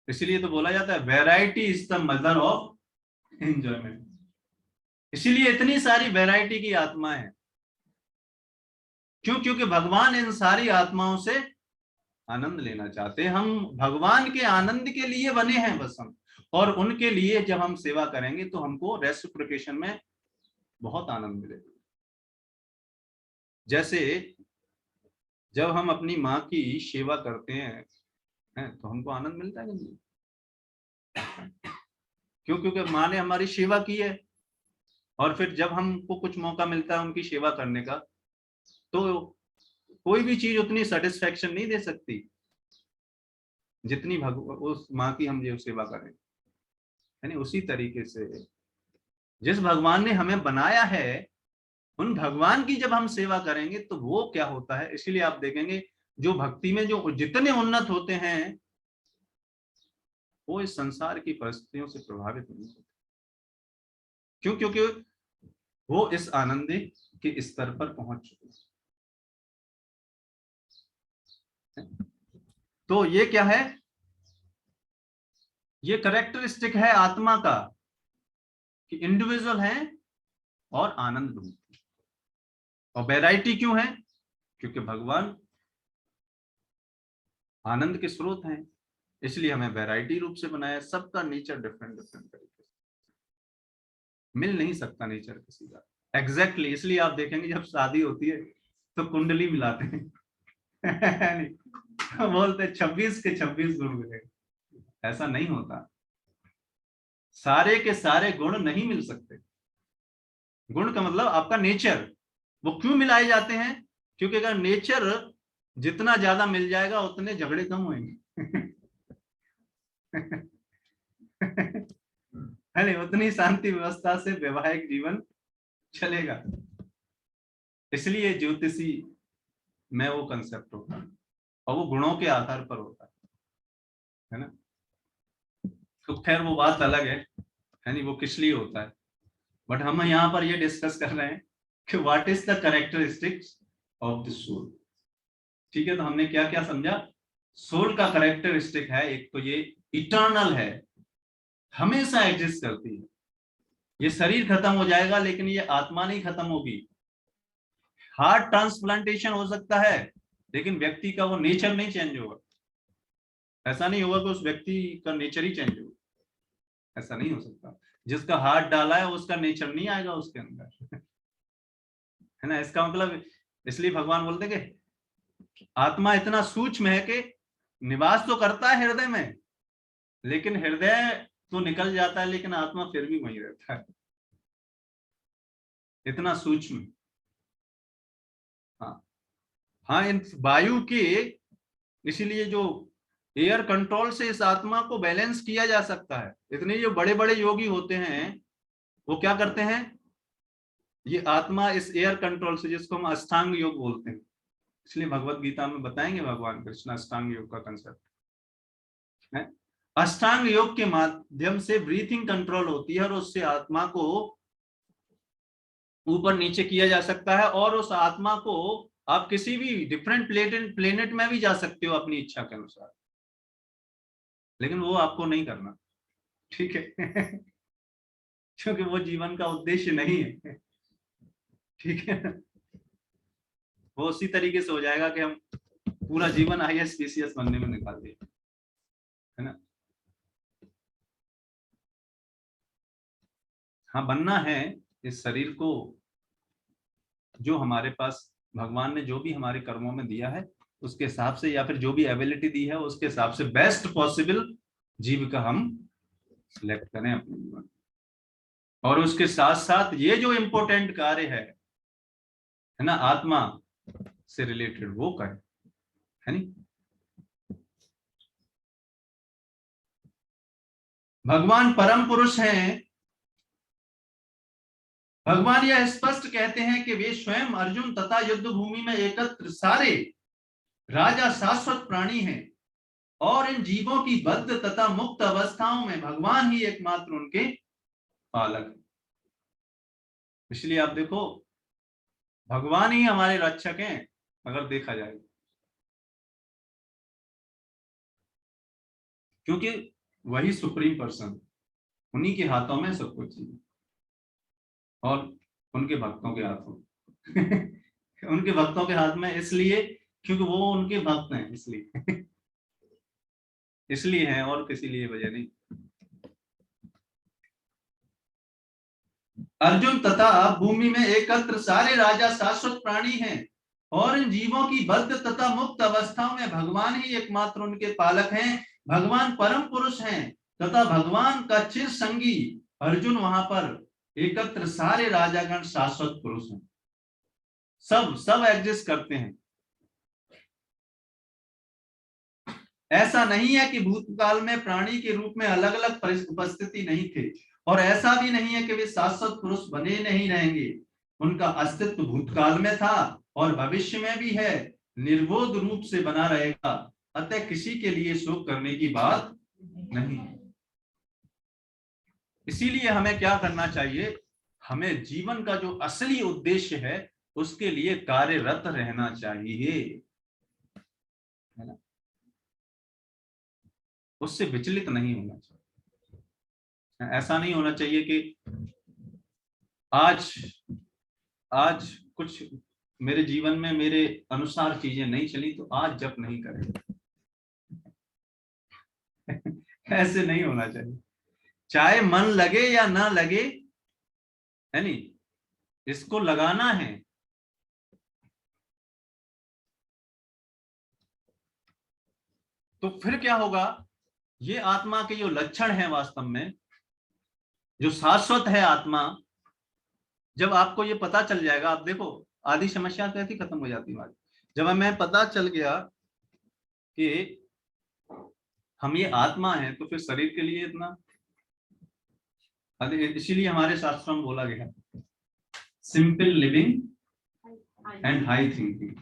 इसीलिए तो बोला जाता है variety is the mother of enjoyment. इसीलिए इतनी सारी वैरायटी की आत्मा है। क्यों? क्योंकि भगवान इन सारी आत्माओं से आनंद लेना चाहते हैं। हम भगवान के आनंद के लिए बने हैं बस हम, और उनके लिए जब हम सेवा करेंगे तो हमको रेसिप्रोकेशन में बहुत आनंद मिलेगा। जैसे जब हम अपनी माँ की सेवा करते हैं तो हमको आनंद मिलता है नहीं? क्यों? क्योंकि माँ ने हमारी सेवा की है। और फिर जब हमको कुछ मौका मिलता है उनकी सेवा करने का, तो कोई भी चीज उतनी सेटिस्फेक्शन नहीं दे सकती जितनी उस माँ की हम जो सेवा करें, यानी उसी तरीके से जिस भगवान ने हमें बनाया है उन भगवान की जब हम सेवा करेंगे तो वो क्या होता है। इसीलिए आप देखेंगे जो भक्ति में जो जितने उन्नत होते हैं वो इस संसार की परिस्थितियों से प्रभावित नहीं होते। क्यों? क्योंकि वो इस आनंद के स्तर पर पहुंच चुके हैं। तो ये क्या है? ये कैरेक्टरिस्टिक है आत्मा का कि इंडिविजुअल है और आनंद ढूंढते। और वैरायटी क्यों है? क्योंकि भगवान आनंद के स्रोत हैं, इसलिए हमें वैरायटी रूप से बनाया। सबका नेचर डिफरेंट डिफरेंट तरीके से, मिल नहीं सकता नेचर किसी का एग्जैक्टली। इसलिए आप देखेंगे जब शादी होती है तो कुंडली मिलाते हैं बोलते 26 के 26 गुण मिले। ऐसा नहीं होता, सारे के सारे गुण नहीं मिल सकते। गुण का मतलब आपका नेचर। वो क्यों मिलाए जाते हैं? क्योंकि अगर नेचर जितना ज्यादा मिल जाएगा उतने झगड़े कम होंगे है उतनी शांति व्यवस्था से वैवाहिक जीवन चलेगा। इसलिए ज्योतिषी में वो कंसेप्ट होता है और वो गुणों के आधार पर होता है ना। तो खैर वो बात अलग है नहीं, वो किस लिए होता है। बट हम यहाँ पर ये डिस्कस कर रहे हैं कि what is the characteristics of the soul. ठीक है, तो हमने क्या क्या समझा। सोल का कैरेक्टरिस्टिक है एक तो ये इटर्नल है, हमेशा एग्जिस्ट करती है। ये शरीर खत्म हो जाएगा लेकिन ये आत्मा नहीं खत्म होगी। हार्ट ट्रांसप्लांटेशन हो सकता है लेकिन व्यक्ति का वो नेचर नहीं चेंज होगा। ऐसा नहीं होगा कि उस व्यक्ति का नेचर ही चेंज होगा, ऐसा नहीं हो सकता। जिसका हार्ट डाला है उसका नेचर नहीं आएगा उसके अंदर है ना। इसका मतलब इसलिए भगवान बोलते कि आत्मा इतना सूक्ष्म है कि निवास तो करता है हृदय में, लेकिन हृदय तो निकल जाता है लेकिन आत्मा फिर भी वहीं रहता है, इतना सूक्ष्म। हाँ हाँ, इन वायु के, इसीलिए जो एयर कंट्रोल से इस आत्मा को बैलेंस किया जा सकता है। इतने जो बड़े बड़े योगी होते हैं वो क्या करते हैं, ये आत्मा इस एयर कंट्रोल से, जिसको हम अष्टांग योग बोलते हैं, इसलिए भगवत गीता में बताएंगे भगवान कृष्ण अष्टांग योग का कंसेप्ट है। अष्टांग योग के माध्यम से ब्रीथिंग कंट्रोल होती है और उससे आत्मा को ऊपर नीचे किया जा सकता है और उस आत्मा को आप किसी भी डिफरेंट प्लेनेट में भी जा सकते हो अपनी इच्छा के अनुसार, लेकिन वो आपको नहीं करना, ठीक है क्योंकि वो जीवन का उद्देश्य नहीं है, ठीक है। वो उसी तरीके से हो जाएगा कि हम पूरा जीवन IAS PCS बनने में निकाल दिए, है ना। हाँ, बनना है। इस शरीर को जो हमारे पास भगवान ने जो भी हमारे कर्मों में दिया है उसके हिसाब से, या फिर जो भी एबिलिटी दी है उसके हिसाब से बेस्ट पॉसिबल जीविका हम सिलेक्ट करें अपने जीवन। और उसके साथ साथ ये जो इम्पोर्टेंट कार्य है ना, आत्मा से रिलेटेड, वो करें, है नहीं। भगवान परम पुरुष हैं। भगवान यह स्पष्ट कहते हैं कि वे स्वयं अर्जुन तथा युद्ध भूमि में एकत्र सारे राजा शाश्वत प्राणी हैं और इन जीवों की बद्ध तथा मुक्त अवस्थाओं में भगवान ही एकमात्र उनके पालक है। इसलिए आप देखो भगवान ही हमारे रक्षक हैं अगर देखा जाए, क्योंकि वही सुप्रीम पर्सन, उन्हीं के हाथों में सब कुछ है और उनके भक्तों के हाथों उनके भक्तों के हाथ में इसलिए क्योंकि वो उनके भक्त हैं, इसलिए इसलिए हैं और किसी लिए वजह नहीं। अर्जुन तथा भूमि में एकत्र सारे राजा शाश्वत प्राणी हैं और इन जीवों की बद्ध तथा मुक्त अवस्थाओं में भगवान ही एकमात्र उनके पालक हैं। भगवान परम पुरुष हैं तथा भगवान का चिर संगी अर्जुन वहां पर एकत्र सारे राजागण शाश्वत पुरुष हैं। सब एग्जिस्ट करते हैं, ऐसा नहीं है कि भूतकाल में प्राणी के रूप में अलग अलग उपस्थिति नहीं थे, और ऐसा भी नहीं है कि वे शाश्वत पुरुष बने नहीं रहेंगे। उनका अस्तित्व भूतकाल में था और भविष्य में भी है, निर्बोध रूप से बना रहेगा। अतः किसी के लिए शोक करने की बात नहीं। इसीलिए हमें क्या करना चाहिए, हमें जीवन का जो असली उद्देश्य है उसके लिए कार्यरत रहना चाहिए, है ना, उससे विचलित नहीं होना चाहिए। ऐसा नहीं होना चाहिए कि आज आज कुछ मेरे जीवन में मेरे अनुसार चीजें नहीं चली तो आज जप नहीं करें। ऐसे नहीं होना चाहिए, चाहे मन लगे या ना लगे, है नहीं, इसको लगाना है। तो फिर क्या होगा, ये आत्मा के जो लक्षण है वास्तव में जो शाश्वत है आत्मा, जब आपको ये पता चल जाएगा, आप देखो आदि समस्या कैसी खत्म हो जाती है। जब हमें पता चल गया कि हम ये आत्मा है तो फिर शरीर के लिए इतना, इसीलिए हमारे शास्त्रों में बोला गया simple living and high thinking,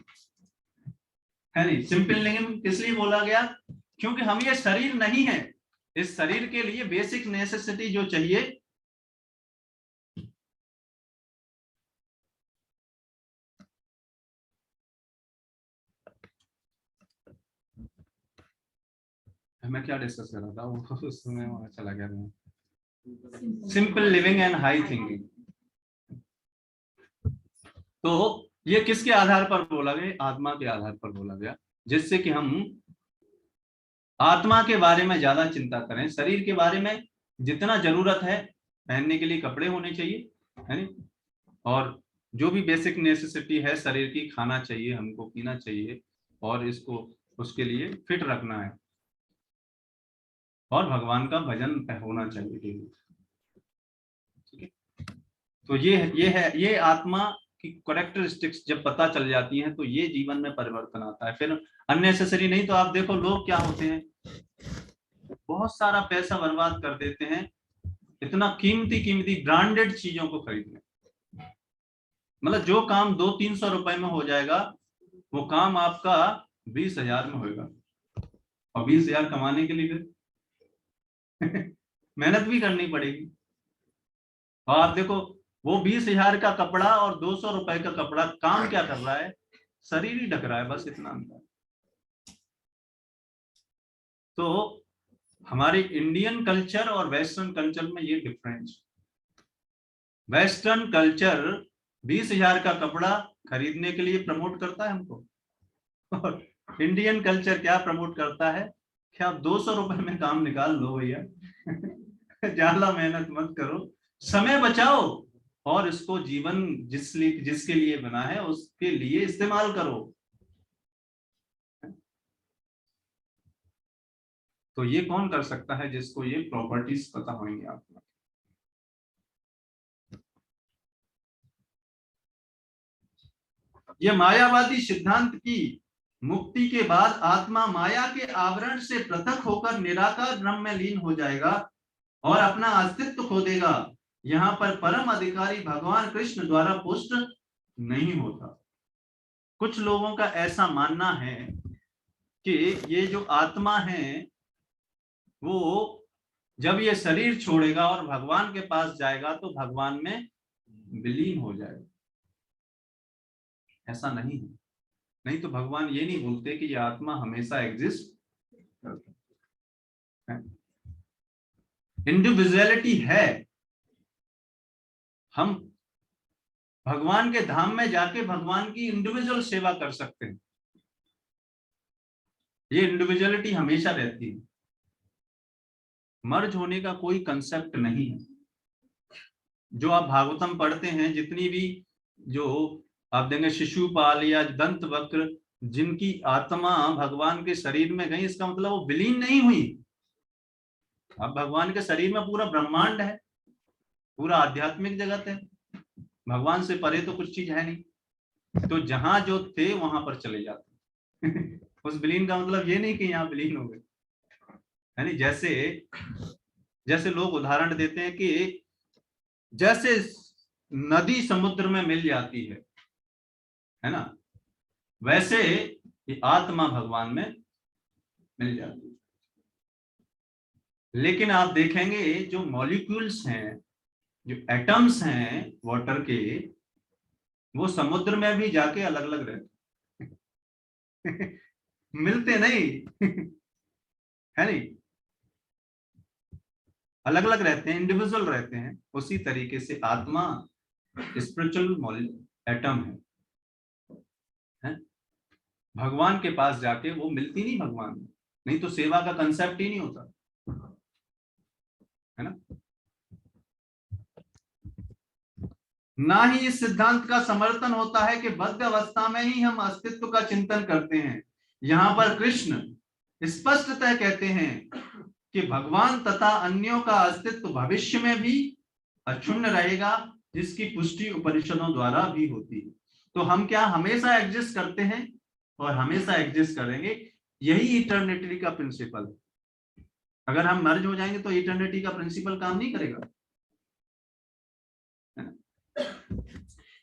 है नहीं। सिंपल लिविंग इसलिए बोला गया क्योंकि हम ये शरीर नहीं है, इस शरीर के लिए बेसिक नेसेसिटी जो चाहिए, मैं क्या डिस्कस कर रहा था वो उसमें चला गया मैं। Simple living and high thinking, तो ये किसके आधार पर बोला गया, आत्मा के आधार पर बोला गया, जिससे कि हम आत्मा के बारे में ज्यादा चिंता करें। शरीर के बारे में जितना जरूरत है, पहनने के लिए कपड़े होने चाहिए, है नहीं, और जो भी बेसिक नेसेसिटी है शरीर की, खाना चाहिए हमको, पीना चाहिए, और इसको उसके लिए फिट रखना है, और भगवान का भजन होना चाहिए डेली। ठीक है, तो ये है, ये आत्मा की कैरेक्टरिस्टिक्स जब पता चल जाती हैं तो ये जीवन में परिवर्तन आता है। फिर अननेसेसरी नहीं तो आप देखो लोग क्या होते हैं, बहुत सारा पैसा बर्बाद कर देते हैं इतना कीमती कीमती ब्रांडेड चीजों को खरीदने, मतलब जो काम 200-300 रुपए में हो जाएगा वो काम आपका 20,000 में होगा, और 20,000 कमाने के लिए फिर मेहनत भी करनी पड़ेगी। और आप देखो वो 20,000 का कपड़ा और 200 रुपए का कपड़ा काम क्या कर रहा है, शरीर ही ढक रहा है, बस इतना अंतर। तो हमारे इंडियन कल्चर और वेस्टर्न कल्चर में ये डिफरेंस, वेस्टर्न कल्चर 20,000 का कपड़ा खरीदने के लिए प्रमोट करता है हमको, और इंडियन कल्चर क्या प्रमोट करता है कि आप 200 रुपए में काम निकाल लो भैया, ज्यादा मेहनत मत करो, समय बचाओ, और इसको जीवन जिसके लिए बना है उसके लिए इस्तेमाल करो। तो ये कौन कर सकता है, जिसको ये प्रॉपर्टीज पता होंगी आपको। ये मायावादी सिद्धांत की मुक्ति के बाद आत्मा माया के आवरण से पृथक होकर निराकार ब्रह्म में लीन हो जाएगा और अपना अस्तित्व खो देगा। यहाँ पर परम अधिकारी भगवान कृष्ण द्वारा पुष्ट नहीं होता। कुछ लोगों का ऐसा मानना है कि ये जो आत्मा है वो जब ये शरीर छोड़ेगा और भगवान के पास जाएगा तो भगवान में विलीन हो जाएगा। ऐसा नहीं है, नहीं तो भगवान ये नहीं बोलते कि ये आत्मा हमेशा एग्जिस्ट करता है। इंडिविजुअलिटी है, हम भगवान के धाम में जाके भगवान की इंडिविजुअल सेवा कर सकते हैं, ये इंडिविजुअलिटी हमेशा रहती है, मर्ज होने का कोई कंसेप्ट नहीं है। जो आप भागवतम पढ़ते हैं, जितनी भी जो आप देंगे शिशुपाल या दंत वक्र, जिनकी आत्मा भगवान के शरीर में गई, इसका मतलब वो विलीन नहीं हुई। अब भगवान के शरीर में पूरा ब्रह्मांड है, पूरा आध्यात्मिक जगत है, भगवान से परे तो कुछ चीज है नहीं, तो जहां जो थे वहां पर चले जाते उस विलीन का मतलब ये नहीं कि यहाँ विलीन हो गए, यानी जैसे जैसे लोग उदाहरण देते हैं कि जैसे नदी समुद्र में मिल जाती है ना, वैसे ये आत्मा भगवान में मिल जाती है। लेकिन आप देखेंगे जो मॉलिक्यूल्स हैं, जो एटम्स हैं वाटर के, वो समुद्र में भी जाके अलग अलग रहते मिलते नहीं है नहीं, अलग अलग रहते हैं, इंडिविजुअल रहते हैं। उसी तरीके से आत्मा स्पिरिचुअल एटम है। भगवान के पास जाके वो मिलती नहीं भगवान में, नहीं तो सेवा का कंसेप्ट ही नहीं होता, है ना। ना ही इस सिद्धांत का समर्थन होता है कि बद्ध अवस्था में ही हम अस्तित्व का चिंतन करते हैं। यहाँ पर कृष्ण स्पष्टतः कहते हैं कि भगवान तथा अन्यों का अस्तित्व भविष्य में भी अक्षुण्ण रहेगा, जिसकी पुष्टि उपनिषदों द्वारा भी होती है। तो हम क्या हमेशा एग्जिस्ट करते हैं और हमेशा एग्जिस्ट करेंगे, यही इटर्निटी का प्रिंसिपल है। अगर हम मर्ज हो जाएंगे तो इटर्निटी का प्रिंसिपल काम नहीं करेगा।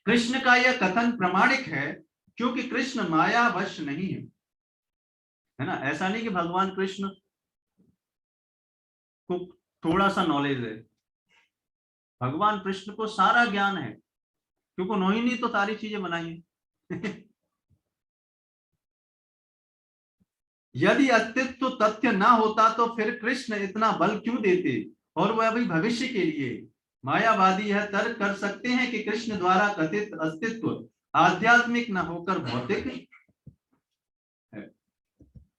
कृष्ण का यह कथन प्रमाणिक है क्योंकि कृष्ण माया वश नहीं है ना। ऐसा नहीं कि भगवान कृष्ण को थोड़ा सा नॉलेज है, भगवान कृष्ण को सारा ज्ञान है, क्योंकि उन्होंने नहीं तो सारी चीजें बनाई है यदि अस्तित्व तथ्य ना होता तो फिर कृष्ण इतना बल क्यों देते, और वह अभी भविष्य के लिए। मायावादी यह तर्क कर सकते हैं कि कृष्ण द्वारा कथित अस्तित्व आध्यात्मिक न होकर भौतिक है।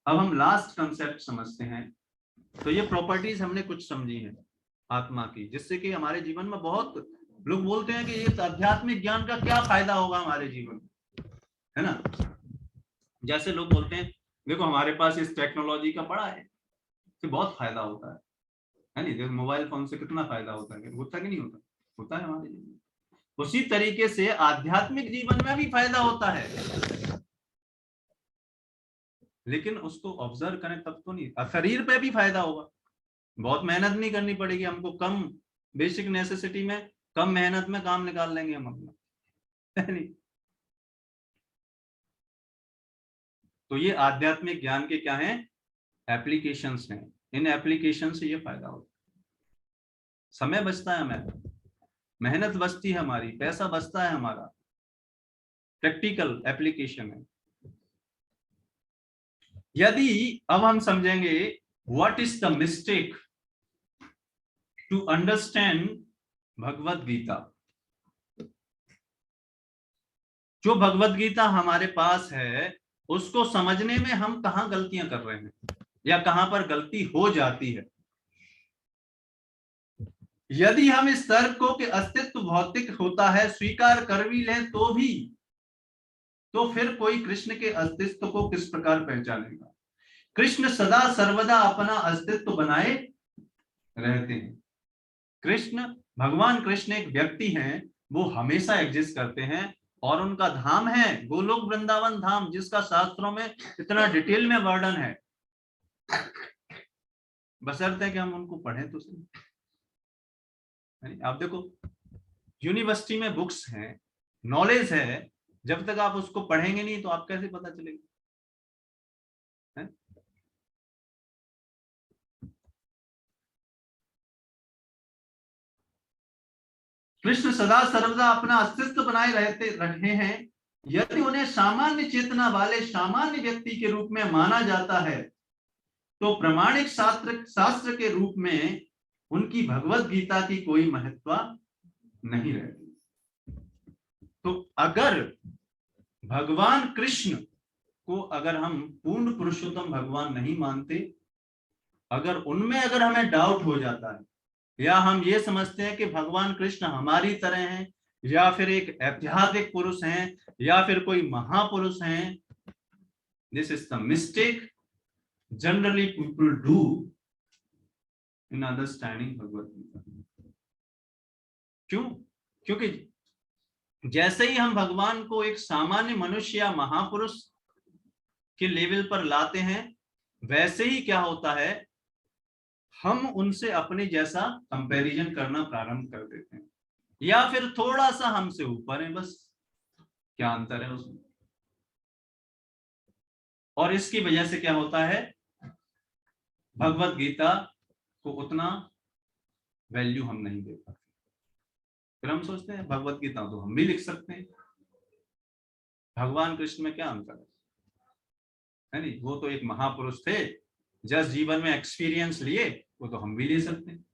अब हम लास्ट कंसेप्ट समझते हैं। तो ये प्रॉपर्टीज हमने कुछ समझी हैं आत्मा की, जिससे कि हमारे जीवन में बहुत लोग बोलते हैं कि ये आध्यात्मिक ज्ञान का क्या फायदा होगा हमारे जीवन में, है ना। जैसे लोग बोलते हैं देखो हमारे पास इस टेक्नोलॉजी का बड़ा है, इससे बहुत फायदा होता है नहीं। देखो मोबाइल फोन से कितना फायदा होता है, होता कि नहीं होता, होता है हमारे जीवन में। उसी तरीके से आध्यात्मिक जीवन में भी फायदा होता है, लेकिन उसको ऑब्जर्व करें तब तो नहीं। शरीर पे भी फायदा होगा, बहुत मेहनत नहीं करनी पड़ेगी हमको, कम बेसिक नेसेसिटी में कम मेहनत में काम निकाल लेंगे हम अपना, है नहीं। तो ये आध्यात्मिक ज्ञान के क्या है, एप्लीकेशंस हैं। इन एप्लीकेशन से ये फायदा होता है, समय बचता है हमें, मेहनत बचती है हमारी, पैसा बचता है हमारा, प्रैक्टिकल एप्लीकेशन है। यदि अब हम समझेंगे what is the mistake to understand Bhagavad Gita. जो भगवत गीता हमारे पास है उसको समझने में हम कहां गलतियां कर रहे हैं या कहां पर गलती हो जाती है। यदि हम इस तर्क को कि अस्तित्व भौतिक होता है स्वीकार कर भी लें तो भी, तो फिर कोई कृष्ण के अस्तित्व को किस प्रकार पहचानेगा। कृष्ण सदा सर्वदा अपना अस्तित्व बनाए रहते हैं। कृष्ण भगवान कृष्ण एक व्यक्ति हैं, वो हमेशा एग्जिस्ट करते हैं, और उनका धाम है गोलोक वृंदावन धाम, जिसका शास्त्रों में इतना डिटेल में वर्णन है। बशर्ते कि हम उनको पढ़ें तो सही। आप देखो यूनिवर्सिटी में बुक्स हैं, नॉलेज है, जब तक आप उसको पढ़ेंगे नहीं तो आप कैसे पता चलेगा। कृष्ण सदा सर्वदा अपना अस्तित्व बनाए रहते रहे हैं। यदि उन्हें सामान्य चेतना वाले सामान्य व्यक्ति के रूप में माना जाता है तो प्रमाणिक शास्त्र के रूप में उनकी भगवत गीता की कोई महत्व नहीं रहती। तो अगर भगवान कृष्ण को अगर हम पूर्ण पुरुषोत्तम भगवान नहीं मानते, अगर उनमें अगर हमें डाउट हो जाता है, या हम ये समझते हैं कि भगवान कृष्ण हमारी तरह हैं, या फिर एक ऐतिहासिक पुरुष हैं, या फिर कोई महापुरुष हैं, this is the mistake generally people do in understanding Bhagavad Gita. क्यों? क्योंकि जैसे ही हम भगवान को एक सामान्य मनुष्य या महापुरुष के लेवल पर लाते हैं, वैसे ही क्या होता है, हम उनसे अपने जैसा कंपैरिजन करना प्रारंभ कर देते हैं, या फिर थोड़ा सा हमसे ऊपर है, बस क्या अंतर है उसमें। और इसकी वजह से क्या होता है, भगवत गीता को उतना वैल्यू हम नहीं दे पाते। फिर हम सोचते हैं भगवत गीता तो हम भी लिख सकते हैं, भगवान कृष्ण में क्या अंतर है नहीं, वो तो एक महापुरुष थे, जस्ट जीवन में एक्सपीरियंस लिए, वो तो हम भी ले सकते हैं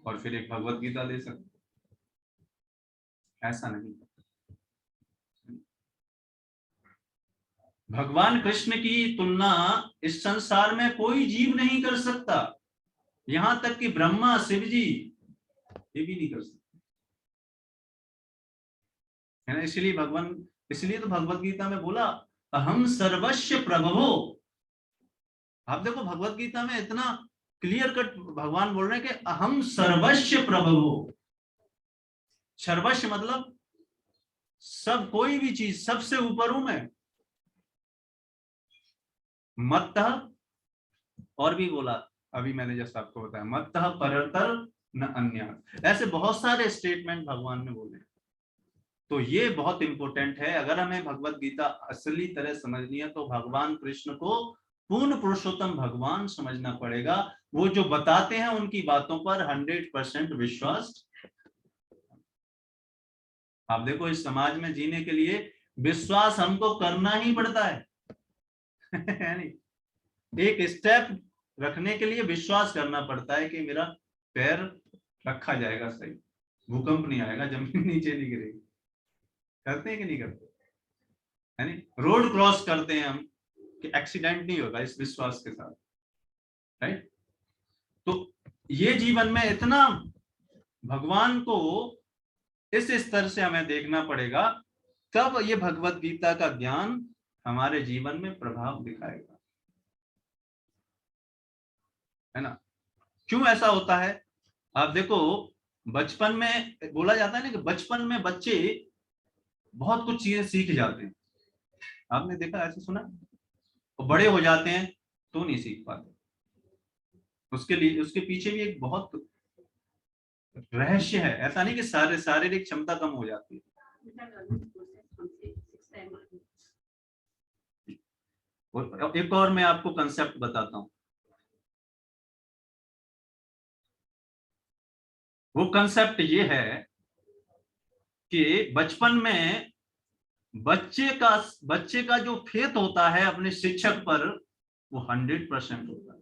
और फिर एक भगवत गीता ले सकते हैं। ऐसा नहीं, भगवान कृष्ण की तुलना इस संसार में कोई जीव नहीं कर सकता, यहां तक कि ब्रह्मा शिव जी ये भी नहीं कर सकते, है ना। इसलिए तो भगवत गीता में बोला अहम सर्वस्व प्रभवो। आप देखो भगवत गीता में इतना क्लियर कट भगवान बोल रहे हैं कि अहम सर्वस्व प्रभवो। सर्वस्व मतलब सब, कोई भी चीज सबसे ऊपर हूं मैं। मत्तः, और भी बोला अभी मैंने जैसा आपको बताया, मत्तः परतर न अन्य, ऐसे बहुत सारे स्टेटमेंट भगवान ने बोले। तो ये बहुत इंपॉर्टेंट है, अगर हमें भगवत गीता असली तरह समझनी है तो भगवान कृष्ण को पूर्ण पुरुषोत्तम भगवान समझना पड़ेगा। वो जो बताते हैं उनकी बातों पर 100% विश्वास। आप देखो इस समाज में जीने के लिए विश्वास हमको करना ही पड़ता है नहीं, एक स्टेप रखने के लिए विश्वास करना पड़ता है कि मेरा पैर रखा जाएगा सही, भूकंप नहीं आएगा, जमीन नीचे नहीं गिरेगी। करते हैं कि नहीं करते, है नहीं। रोड क्रॉस करते हैं हम कि एक्सीडेंट नहीं होगा, इस विश्वास के साथ, राइट। तो ये जीवन में इतना भगवान को इस स्तर से हमें देखना पड़ेगा, तब ये भगवत गीता का ज्ञान हमारे जीवन में प्रभाव दिखाएगा, है ना। क्यों ऐसा होता है, आप देखो बचपन में बोला जाता है ना कि बचपन में बच्चे बहुत कुछ चीजें सीख जाते हैं, आपने देखा, ऐसे सुना। तो बड़े हो जाते हैं तो नहीं सीख पाते, उसके लिए उसके पीछे भी एक बहुत रहस्य है। ऐसा नहीं कि शारीरिक क्षमता कम हो जाती है। और एक और मैं आपको कंसेप्ट बताता हूं, वो कंसेप्ट ये है कि बचपन में बच्चे का जो फेथ होता है अपने शिक्षक पर, वो 100% होता है।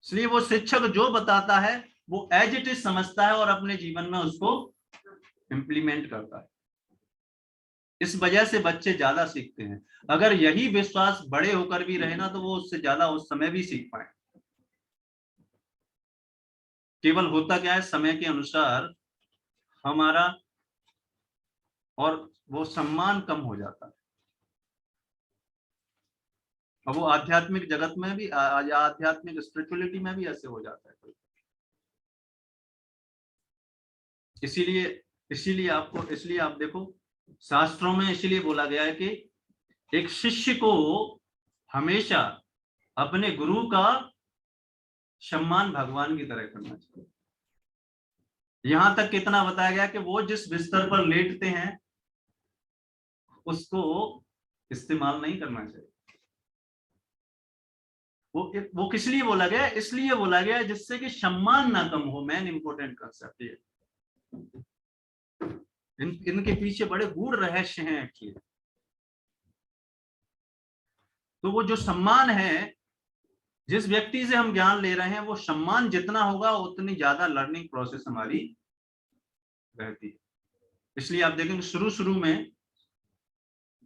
इसलिए वो शिक्षक जो बताता है वो एज इट इज समझता है और अपने जीवन में उसको इंप्लीमेंट करता है। इस वजह से बच्चे ज्यादा सीखते हैं। अगर यही विश्वास बड़े होकर भी रहे ना तो वो उससे ज्यादा उस समय भी सीख पाए। केवल होता क्या है, समय के अनुसार हमारा और वो सम्मान कम हो जाता है। और वो आध्यात्मिक जगत में भी, आध्यात्मिक स्पिरिचुअलिटी में भी ऐसे हो जाता है। इसीलिए इसीलिए आप देखो शास्त्रों में इसीलिए बोला गया है कि एक शिष्य को हमेशा अपने गुरु का सम्मान भगवान की तरह करना चाहिए। यहां तक कितना बताया गया कि वो जिस बिस्तर पर लेटते हैं उसको इस्तेमाल नहीं करना चाहिए। वो किस लिए बोला गया, इसलिए बोला गया जिससे कि सम्मान ना कम हो। मेन इंपॉर्टेंट कंसेप्ट ये, इनके पीछे बड़े गूढ़ रहस्य हैं एक्चुअली। तो वो जो सम्मान है, जिस व्यक्ति से हम ज्ञान ले रहे हैं, वो सम्मान जितना होगा उतनी ज्यादा लर्निंग प्रोसेस हमारी रहती है। इसलिए आप देखेंगे शुरू में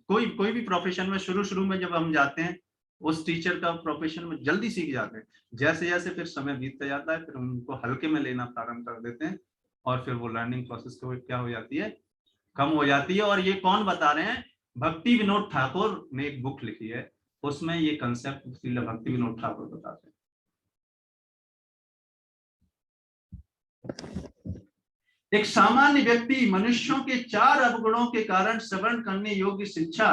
कोई भी प्रोफेशन में शुरू में जब हम जाते हैं, उस टीचर का प्रोफेशन में जल्दी सीख जाते हैं। जैसे जैसे फिर समय बीतता जाता है, फिर उनको हल्के में लेना प्रारंभ कर देते हैं और फिर वो लर्निंग प्रोसेस क्या हो जाती है, कम हो जाती है। और ये कौन बता रहे हैं, भक्ति विनोद ठाकुर ने एक बुक लिखी है, उसमें ये कंसेप्ट भक्ति विनोद ठाकुर बताते हैं। एक सामान्य व्यक्ति मनुष्यों के 4 अवगुणों के कारण श्रवण करने योग्य शिक्षा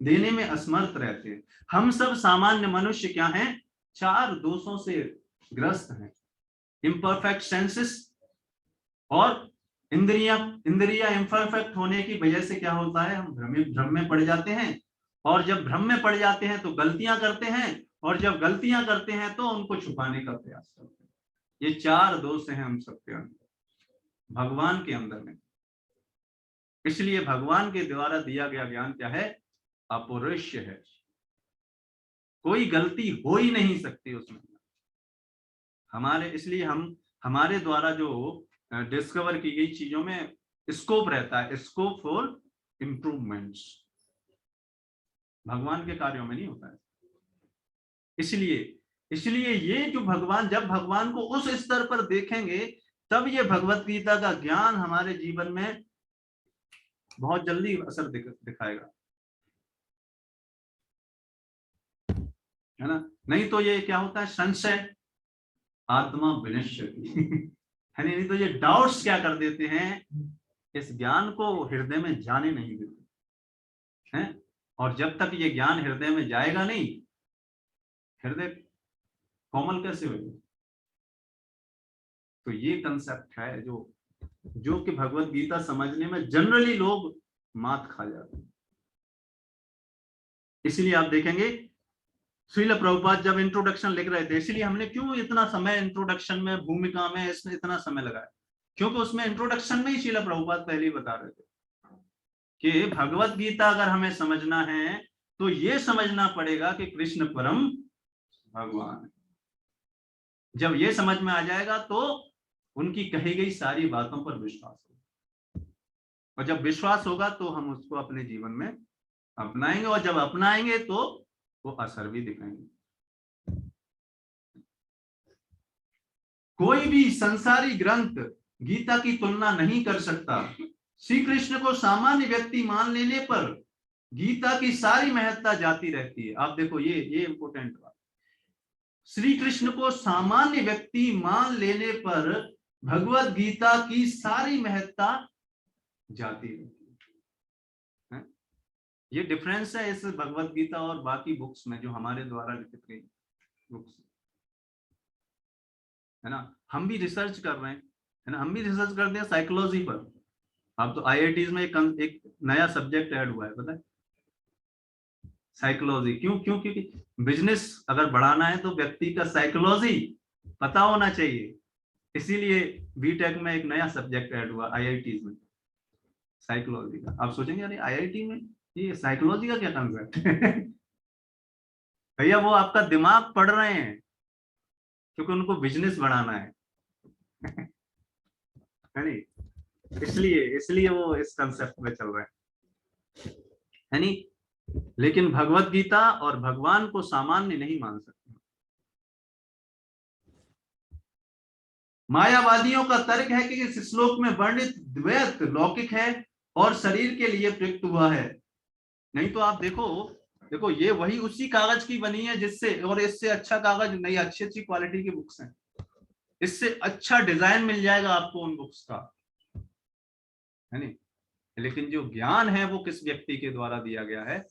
देने में असमर्थ रहते हैं। हम सब सामान्य मनुष्य क्या हैं? 4 दोषों से ग्रस्त हैं। इम्परफेक्ट सेंसेस और इंद्रिया इम्परफेक्ट होने की वजह से क्या होता है? हम भ्रम में पड़ जाते हैं, और जब भ्रम में पड़ जाते हैं तो गलतियां करते हैं, और जब गलतियां करते हैं तो उनको छुपाने का प्रयास करते हैं। ये 4 दोष हैं हम सबके अंदर, भगवान के अंदर में। इसलिए भगवान के द्वारा दिया गया ज्ञान क्या है? अपौरुष्य है। कोई गलती हो ही नहीं सकती उसमें हमारे। इसलिए हमारे द्वारा जो डिस्कवर की गई चीजों में स्कोप रहता है, स्कोप फॉर इंप्रूवमेंट्स। भगवान के कार्यों में नहीं होता है। इसलिए ये जो भगवान, जब भगवान को उस स्तर पर देखेंगे तब ये भगवत गीता का ज्ञान हमारे जीवन में बहुत जल्दी असर दिखाएगा, है ना। नहीं तो ये क्या होता है? संशय आत्मा विनश्यति है नहीं तो ये डाउट्स क्या कर देते हैं? इस ज्ञान को हृदय में जाने नहीं देते हैं। और जब तक ये ज्ञान हृदय में जाएगा नहीं, हृदय कोमल कैसे होगा? तो ये कंसेप्ट है जो कि भगवत गीता समझने में जनरली लोग मात खा जाते हैं। इसलिए आप देखेंगे श्रील प्रभुपाद जब इंट्रोडक्शन लिख रहे थे, इसलिए हमने क्यों इतना समय इंट्रोडक्शन में, भूमिका में इसमें इतना समय लगाया, क्योंकि उसमें इंट्रोडक्शन में ही श्रील प्रभुपाद पहले ही बता रहे थे कि भगवत गीता अगर हमें समझना है तो ये समझना पड़ेगा कि कृष्ण परम भगवान है। जब ये समझ में आ जाएगा तो उनकी कही गई सारी बातों पर विश्वास होगा, और जब विश्वास होगा तो हम उसको अपने जीवन में अपनाएंगे, और जब अपनाएंगे तो वो असर भी दिखाएंगे। कोई भी संसारी ग्रंथ गीता की तुलना नहीं कर सकता। श्री कृष्ण को सामान्य व्यक्ति मान लेने पर गीता की सारी महत्ता जाती रहती है। आप देखो ये इंपॉर्टेंट बात, श्री कृष्ण को सामान्य व्यक्ति मान लेने पर भगवत गीता की सारी महत्ता जाती रहती है। ये डिफरेंस है इस भगवत गीता और बाकी बुक्स में जो हमारे द्वारा लिखित गई बुक्स, है ना। हम भी रिसर्च कर रहे हैं, है ना, हम भी रिसर्च करते हैं साइकोलॉजी पर। अब तो आईआईटीज में एक नया सब्जेक्ट ऐड हुआ है, पता है, साइकोलॉजी। क्यों? क्योंकि बिजनेस अगर बढ़ाना है तो व्यक्ति का साइकोलॉजी पता होना चाहिए। इसीलिए बीटेक में एक नया सब्जेक्ट ऐड हुआ आईआईटीज में, साइकोलॉजी का। आप सोचेंगे अरे आईआईटी में ये साइकोलॉजी का क्या कंसेप्ट है? भैया वो आपका दिमाग पढ़ रहे हैं क्योंकि उनको बिजनेस बढ़ाना है नहीं, इसलिए वो इस कंसेप्ट में चल रहे हैं, है नहीं। लेकिन भगवत गीता और भगवान को सामान्य नहीं मान सकते। मायावादियों का तर्क है कि इस श्लोक में वर्णित द्वैत लौकिक है और शरीर के लिए प्रयुक्त हुआ है। नहीं तो आप देखो ये वही उसी कागज की बनी है जिससे, और इससे अच्छा कागज नहीं, अच्छी अच्छी क्वालिटी की बुक्स हैं, इससे अच्छा डिजाइन मिल जाएगा आपको उन बुक्स का, है नहीं। लेकिन जो ज्ञान है वो किस व्यक्ति के द्वारा दिया गया है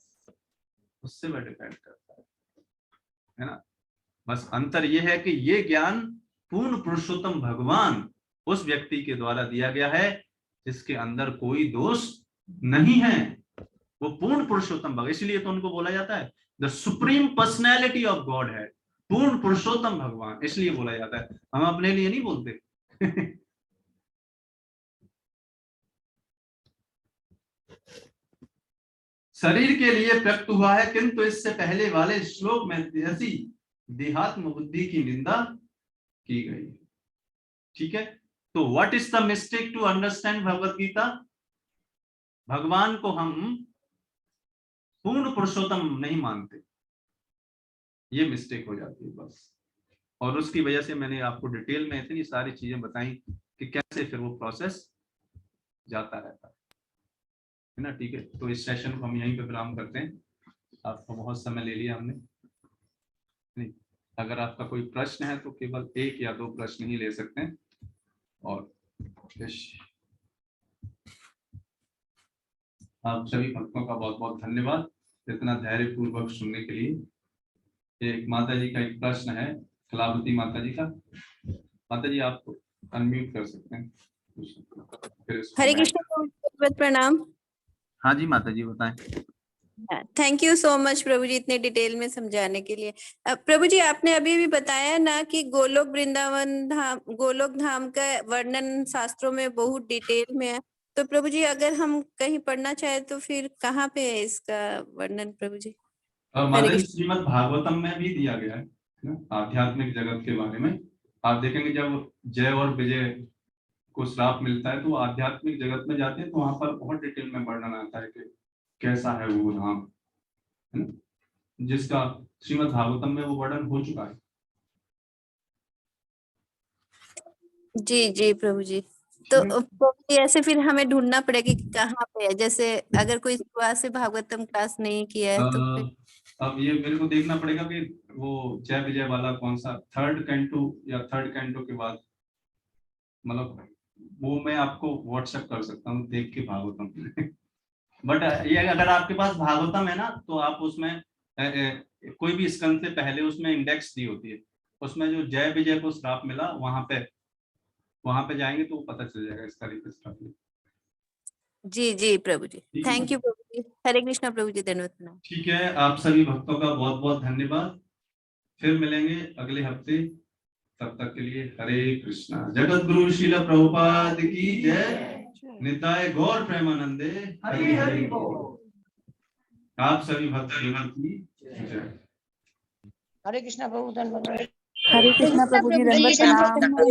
उससे वह डिपेंड करता है ना। बस अंतर यह है कि ये ज्ञान पूर्ण पुरुषोत्तम भगवान उस व्यक्ति के द्वारा दिया गया है जिसके अंदर कोई दोष नहीं है, वो पूर्ण पुरुषोत्तम भगवान। इसलिए तो उनको बोला जाता है the supreme personality of God है, पूर्ण पुरुषोत्तम भगवान, इसलिए बोला जाता है। हम अपने लिए नहीं बोलते शरीर के लिए प्रकट हुआ है, किंतु इससे पहले वाले श्लोक में ऐसी देहात्म बुद्धि की निंदा की गई। ठीक है, तो what is the mistake to understand Bhagavad Gita? भगवान को हम पूर्ण पुरुषोत्तम नहीं मानते, ये मिस्टेक हो जाती है बस। और उसकी वजह से मैंने आपको डिटेल में इतनी सारी चीजें बताई कि कैसे फिर वो प्रोसेस जाता रहता है ना। ठीक है, तो इस सेशन को हम यहीं पे विराम करते हैं। आपको बहुत समय ले लिया हमने, नहीं, अगर आपका कोई प्रश्न है तो केवल 1 या 2 प्रश्न ही ले सकते हैं। और आप सभी भक्तों का बहुत बहुत धन्यवाद। इतना धैर्य पूर्वक सुनने के लिए। एक माता जी का एक प्रश्न है, कलावती माता जी का। माता जी आप अनम्यूट कर सकते हैं। हरे कृष्ण प्रणाम। हाँ जी माता जी बताएं। थैंक यू सो मच प्रभु जी इतने डिटेल में समझाने के लिए। प्रभु जी आपने अभी भी बताया ना कि गोलोक वृंदावन धाम, गोलोक धाम का वर्णन शास्त्रों में बहुत डिटेल में है। तो प्रभु जी अगर हम कहीं पढ़ना चाहे तो फिर कहाँ पे है इसका वर्णन प्रभु जी? माता जी श्रीमद् भागवतम में भी दिया गया है ना, आध्यात्मिक जगत के बारे में। आप देखेंगे जब जय और विजय को श्राप मिलता है तो आध्यात्मिक जगत में जाते हैं तो वहां पर बहुत डिटेल में वर्णन आता है कि कैसा है वो धाम, है ना, जिसका श्रीमद् भागवतम में वो वर्णन हो चुका है। जी जी प्रभु जी। तो प्रभु जी ऐसे फिर हमें ढूंढना पड़ेगा कि कहाँ पे है, जैसे अगर कोई शुरुआत से भागवतम क्लास नहीं किया है तो फिर अब ये मेरे को देखना पड़ेगा कि वो जय विजय वाला कौन सा, थर्ड कैंटो या थर्ड कैंटो के बाद, मतलब वो मैं आपको व्हाट्सएप कर सकता हूँ देख के भागवतम। बट ये अगर आपके पास भागवतम है ना तो आप उसमें कोई भी स्कंद से पहले उसमें इंडेक्स दी होती है, उसमें जो जय विजय को श्राप मिला वहां पे जाएंगे तो पता चल जाएगा इस तरीके से। जी जी प्रभु जी। थैंक यू प्रभु जी। हरे कृष्णा प्रभु जी, धन्यवाद। ठीक है, आप सभी भक्तों का बहुत बहुत धन्यवाद। फिर मिलेंगे अगले हफ्ते, तब तक के लिए हरे कृष्णा। जगत गुरु श्रील प्रभुपाद की जय, निताय गौर प्रेमानंदे हरि हरि बोल। आप सभी भक्तों की जय। हरे कृष्णा प्रभु धन्यवाद। हरे कृष्णा प्रभु जी, दंडवत प्रणाम।